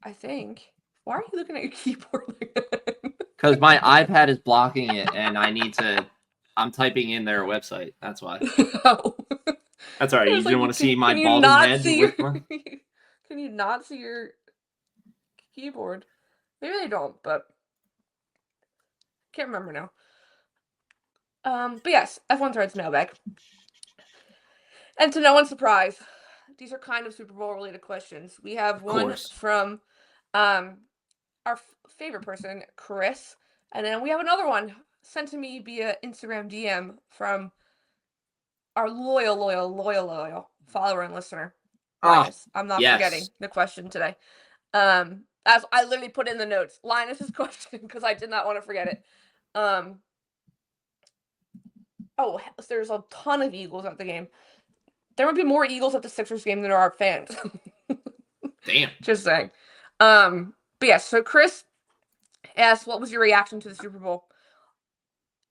[SPEAKER 3] I think. Why are you looking at your keyboard like that?
[SPEAKER 4] Because my iPad is blocking it, and I'm typing in their website. That's why.
[SPEAKER 3] Oh.
[SPEAKER 4] That's all right. You didn't want to see my balding head?
[SPEAKER 3] Can you not see your keyboard? Maybe they don't, but can't remember now. But yes, F1 Threads Mailbag. And to no one's surprise, these are kind of Super Bowl related questions. We have one from our favorite person, Chris, and then we have another one sent to me via Instagram DM from our loyal follower and listener, Linus. I'm not forgetting the question today. As I literally put in the notes, Linus's question, because I did not want to forget it. Oh, there's a ton of Eagles at the game. There would be more Eagles at the Sixers game than there are fans.
[SPEAKER 4] Damn.
[SPEAKER 3] Just saying. But yeah, so Chris asked, what was your reaction to the Super Bowl?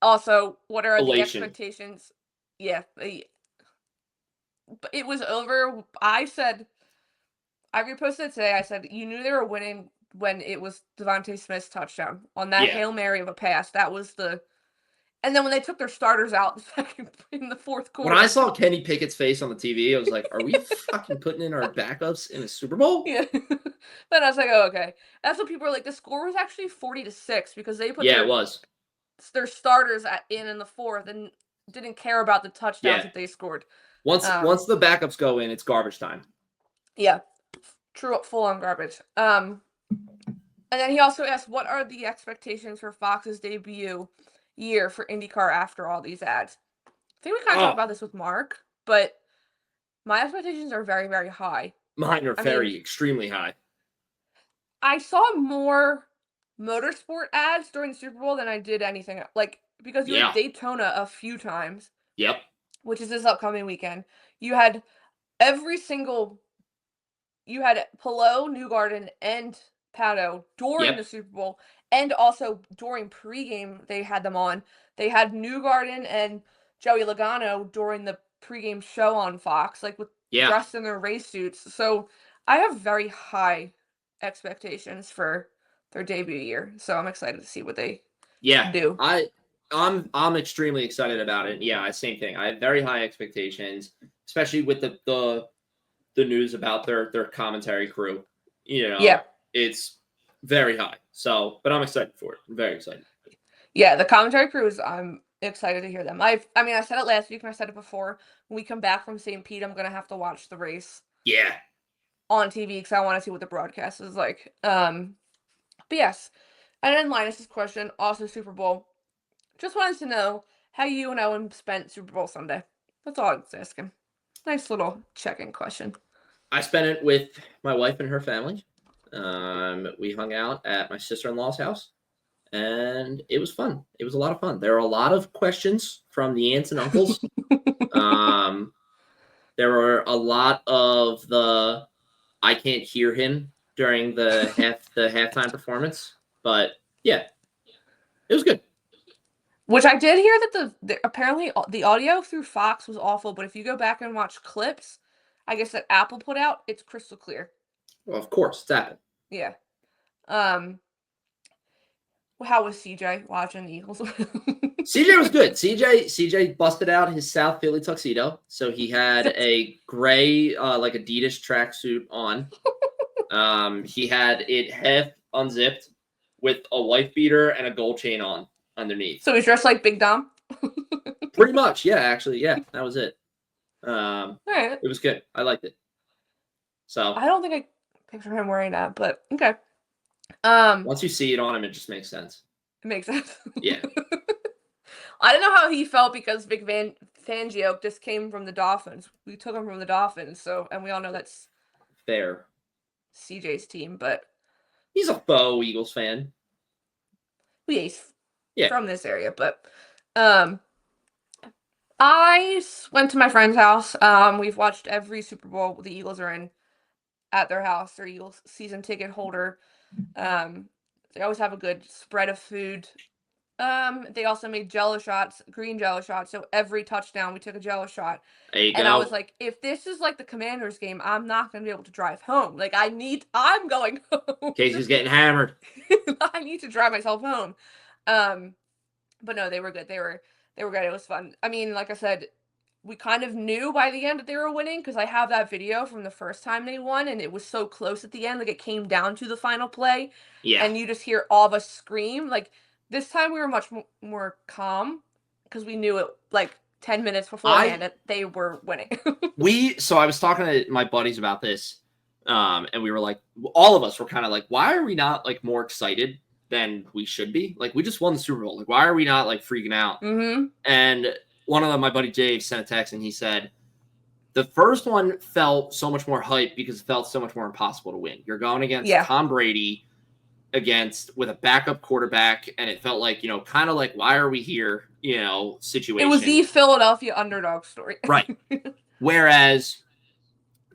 [SPEAKER 3] Also, what are the expectations? Yeah. But it was over. I reposted it today. I said, you knew they were winning when it was Devontae Smith's touchdown on that Hail Mary of a pass. That was the... And then when they took their starters out in the fourth quarter.
[SPEAKER 4] When I saw Kenny Pickett's face on the TV, I was like, are we fucking putting in our backups in a Super Bowl?
[SPEAKER 3] Yeah. Then I was like, oh, okay. That's what people are like. The score was actually 40-6 because they put their starters in the fourth and didn't care about the touchdowns that they scored.
[SPEAKER 4] Once the backups go in, it's garbage time.
[SPEAKER 3] Yeah. True, full on garbage. And then he also asked, what are the expectations for Fox's debut year for IndyCar after all these ads? I think we kind of talked about this with Mark, but my expectations are very, very high.
[SPEAKER 4] Mine are extremely high. I
[SPEAKER 3] saw more Motorsport ads during the Super Bowl than I did anything else. Like, because you had Daytona a few times.
[SPEAKER 4] Yep.
[SPEAKER 3] Which is this upcoming weekend. You had Pillow, Newgarden, and Pato during the Super Bowl. And also during pregame, they had them on. They had Newgarden and Joey Logano during the pregame show on Fox, like dressed in their race suits. So I have very high expectations for their debut year. So I'm excited to see what they do.
[SPEAKER 4] I'm extremely excited about it. Yeah, same thing. I have very high expectations, especially with the news about their commentary crew. You know, it's very high. So, but I'm excited for it. I'm very excited.
[SPEAKER 3] Yeah, the commentary crews, I'm excited to hear them. I mean, I said it last week and I said it before. When we come back from St. Pete, I'm going to have to watch the race
[SPEAKER 4] Yeah.
[SPEAKER 3] on TV because I want to see what the broadcast is like. But yes, and then Linus's question, also Super Bowl. Just wanted to know how you and Owen spent Super Bowl Sunday. That's all I was asking. Nice little check-in question.
[SPEAKER 4] I spent it with my wife and her family. We hung out at my sister-in-law's house, and it was fun. It was a lot of fun. There were a lot of questions from the aunts and uncles. There were a lot of the I can't hear him during the halftime performance, but yeah, it was good.
[SPEAKER 3] Which I did hear that the apparently the audio through Fox was awful, but if you go back and watch clips, I guess that Apple put out, it's crystal clear.
[SPEAKER 4] Well, of course, it's Apple.
[SPEAKER 3] Yeah. How was CJ watching the Eagles?
[SPEAKER 4] CJ was good. CJ busted out his South Philly tuxedo, so he had a gray like Adidas tracksuit on. He had it half unzipped with a wife beater and a gold chain on underneath.
[SPEAKER 3] So he's dressed like Big Dom?
[SPEAKER 4] Pretty much, yeah. Actually, yeah, that was it.
[SPEAKER 3] All right.
[SPEAKER 4] It was good. I liked it. So
[SPEAKER 3] I don't think I picture him wearing that, but okay.
[SPEAKER 4] Once you see it on him, it just makes sense.
[SPEAKER 3] It makes sense.
[SPEAKER 4] Yeah.
[SPEAKER 3] I don't know how he felt because Vic Fangio just came from the Dolphins. We took him from the Dolphins, and we all know that's
[SPEAKER 4] Fair.
[SPEAKER 3] CJ's team, but
[SPEAKER 4] He's a faux Eagles fan.
[SPEAKER 3] he's
[SPEAKER 4] Yeah.
[SPEAKER 3] from this area. But I went to my friend's house. We've watched every Super Bowl the Eagles are in at their house. Their Eagles season ticket holder. They always have a good spread of food. They also made Jello shots, green Jello shots. So every touchdown, we took a Jello shot.
[SPEAKER 4] There you go.
[SPEAKER 3] And I was like, if this is like the Commanders game, I'm not going to be able to drive home. Like, I'm going home.
[SPEAKER 4] Casey's getting hammered.
[SPEAKER 3] I need to drive myself home. But no, they were good. They were good. It was fun. I mean, like I said, we kind of knew by the end that they were winning because I have that video from the first time they won, and it was so close at the end. Like, it came down to the final play.
[SPEAKER 4] Yeah.
[SPEAKER 3] And you just hear all of us scream. Like, this time we were much more calm because we knew it, like, 10 minutes beforehand that they were winning.
[SPEAKER 4] So I was talking to my buddies about this, and we were like, all of us were kind of like, why are we not, like, more excited than we should be? Like, we just won the Super Bowl. Like, why are we not, like, freaking out?
[SPEAKER 3] Mm-hmm.
[SPEAKER 4] And one of them, my buddy Dave, sent a text, and he said, the first one felt so much more hype because it felt so much more impossible to win. You're going against Tom Brady with a backup quarterback, and it felt like, kind of like, why are we here, situation.
[SPEAKER 3] It was the Philadelphia underdog story.
[SPEAKER 4] Right. Whereas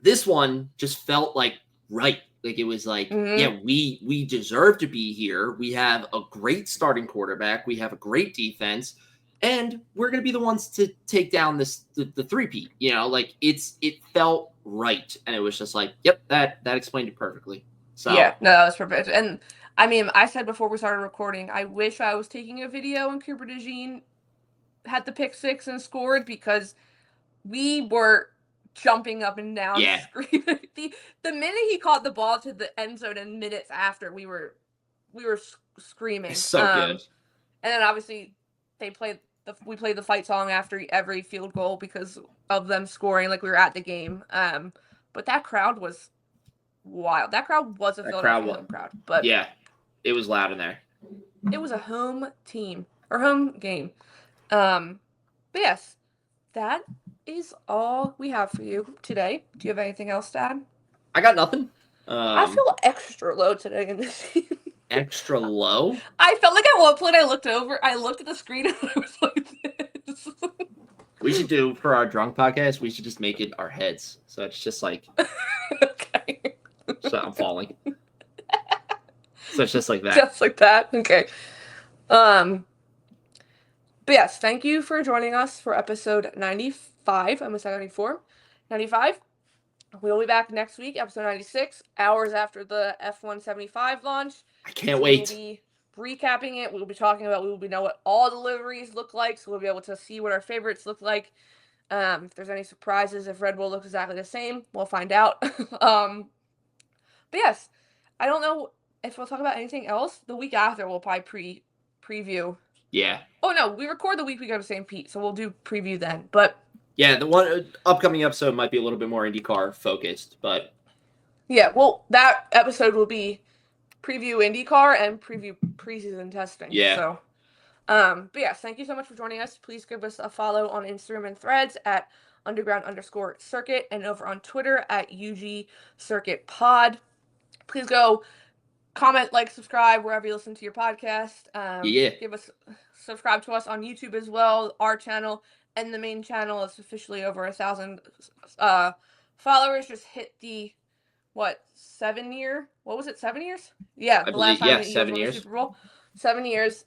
[SPEAKER 4] this one just felt like right. Like, it was like, yeah, we deserve to be here. We have a great starting quarterback. We have a great defense. And we're going to be the ones to take down the three-peat. Like, it felt right. And it was just like, yep, that explained it perfectly. So
[SPEAKER 3] yeah, no, that was perfect. And I mean, I said before we started recording, I wish I was taking a video and Cooper DeJean had the pick six and scored because we were jumping up and down, screaming. The minute he caught the ball to the end zone and minutes after, we were screaming.
[SPEAKER 4] It's so good.
[SPEAKER 3] And then obviously we played the fight song after every field goal because of them scoring, like we were at the game. But that crowd was wild. That crowd was a Philadelphia home crowd. But
[SPEAKER 4] yeah, it was loud in there.
[SPEAKER 3] It was a home team or home game. But yes, that is all we have for you today. Do you have anything else to add?
[SPEAKER 4] I got nothing.
[SPEAKER 3] I feel extra low today in this game.
[SPEAKER 4] Extra low?
[SPEAKER 3] I felt like at one point I looked at the screen and I was like this.
[SPEAKER 4] We should do, for our drunk podcast, we should just make it our heads. So it's just like,
[SPEAKER 3] okay.
[SPEAKER 4] So I'm falling. So it's just like that.
[SPEAKER 3] Just like that. Okay. But yes, thank you for joining us for episode 95. I almost said 94. 95. We'll be back next week, episode 96, hours after the F1 75 launch.
[SPEAKER 4] I can't wait.
[SPEAKER 3] We'll be recapping it. We'll be talking about, we will know what all the liveries look like, so we'll be able to see what our favorites look like. If there's any surprises, if Red Bull looks exactly the same, we'll find out. But yes, I don't know if we'll talk about anything else, the week after we'll probably preview.
[SPEAKER 4] Yeah.
[SPEAKER 3] Oh no, we record the week we go to St. Pete, so we'll do preview then. But
[SPEAKER 4] yeah, the one upcoming episode might be a little bit more IndyCar focused, but
[SPEAKER 3] yeah, well, that episode will be preview IndyCar and preview preseason testing.
[SPEAKER 4] Yeah.
[SPEAKER 3] So, but yes, thank you so much for joining us. Please give us a follow on Instagram and Threads at _underground_circuit and over on Twitter at UGCircuitPod. Please go comment, like, subscribe wherever you listen to your podcast. Subscribe to us on YouTube as well. Our channel and the main channel is officially over 1,000 followers. Just hit the 7 year? What was it? 7 years? Yeah, the last time the Eagles won the Super Bowl. 7 years.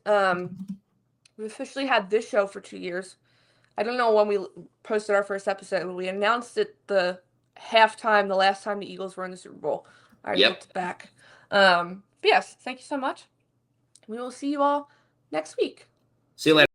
[SPEAKER 3] We officially had this show for 2 years. I don't know when we posted our first episode, but we announced it the halftime, the last time the Eagles were in the Super Bowl. I looked back. But yes, thank you so much. We will see you all next week.
[SPEAKER 4] See you later.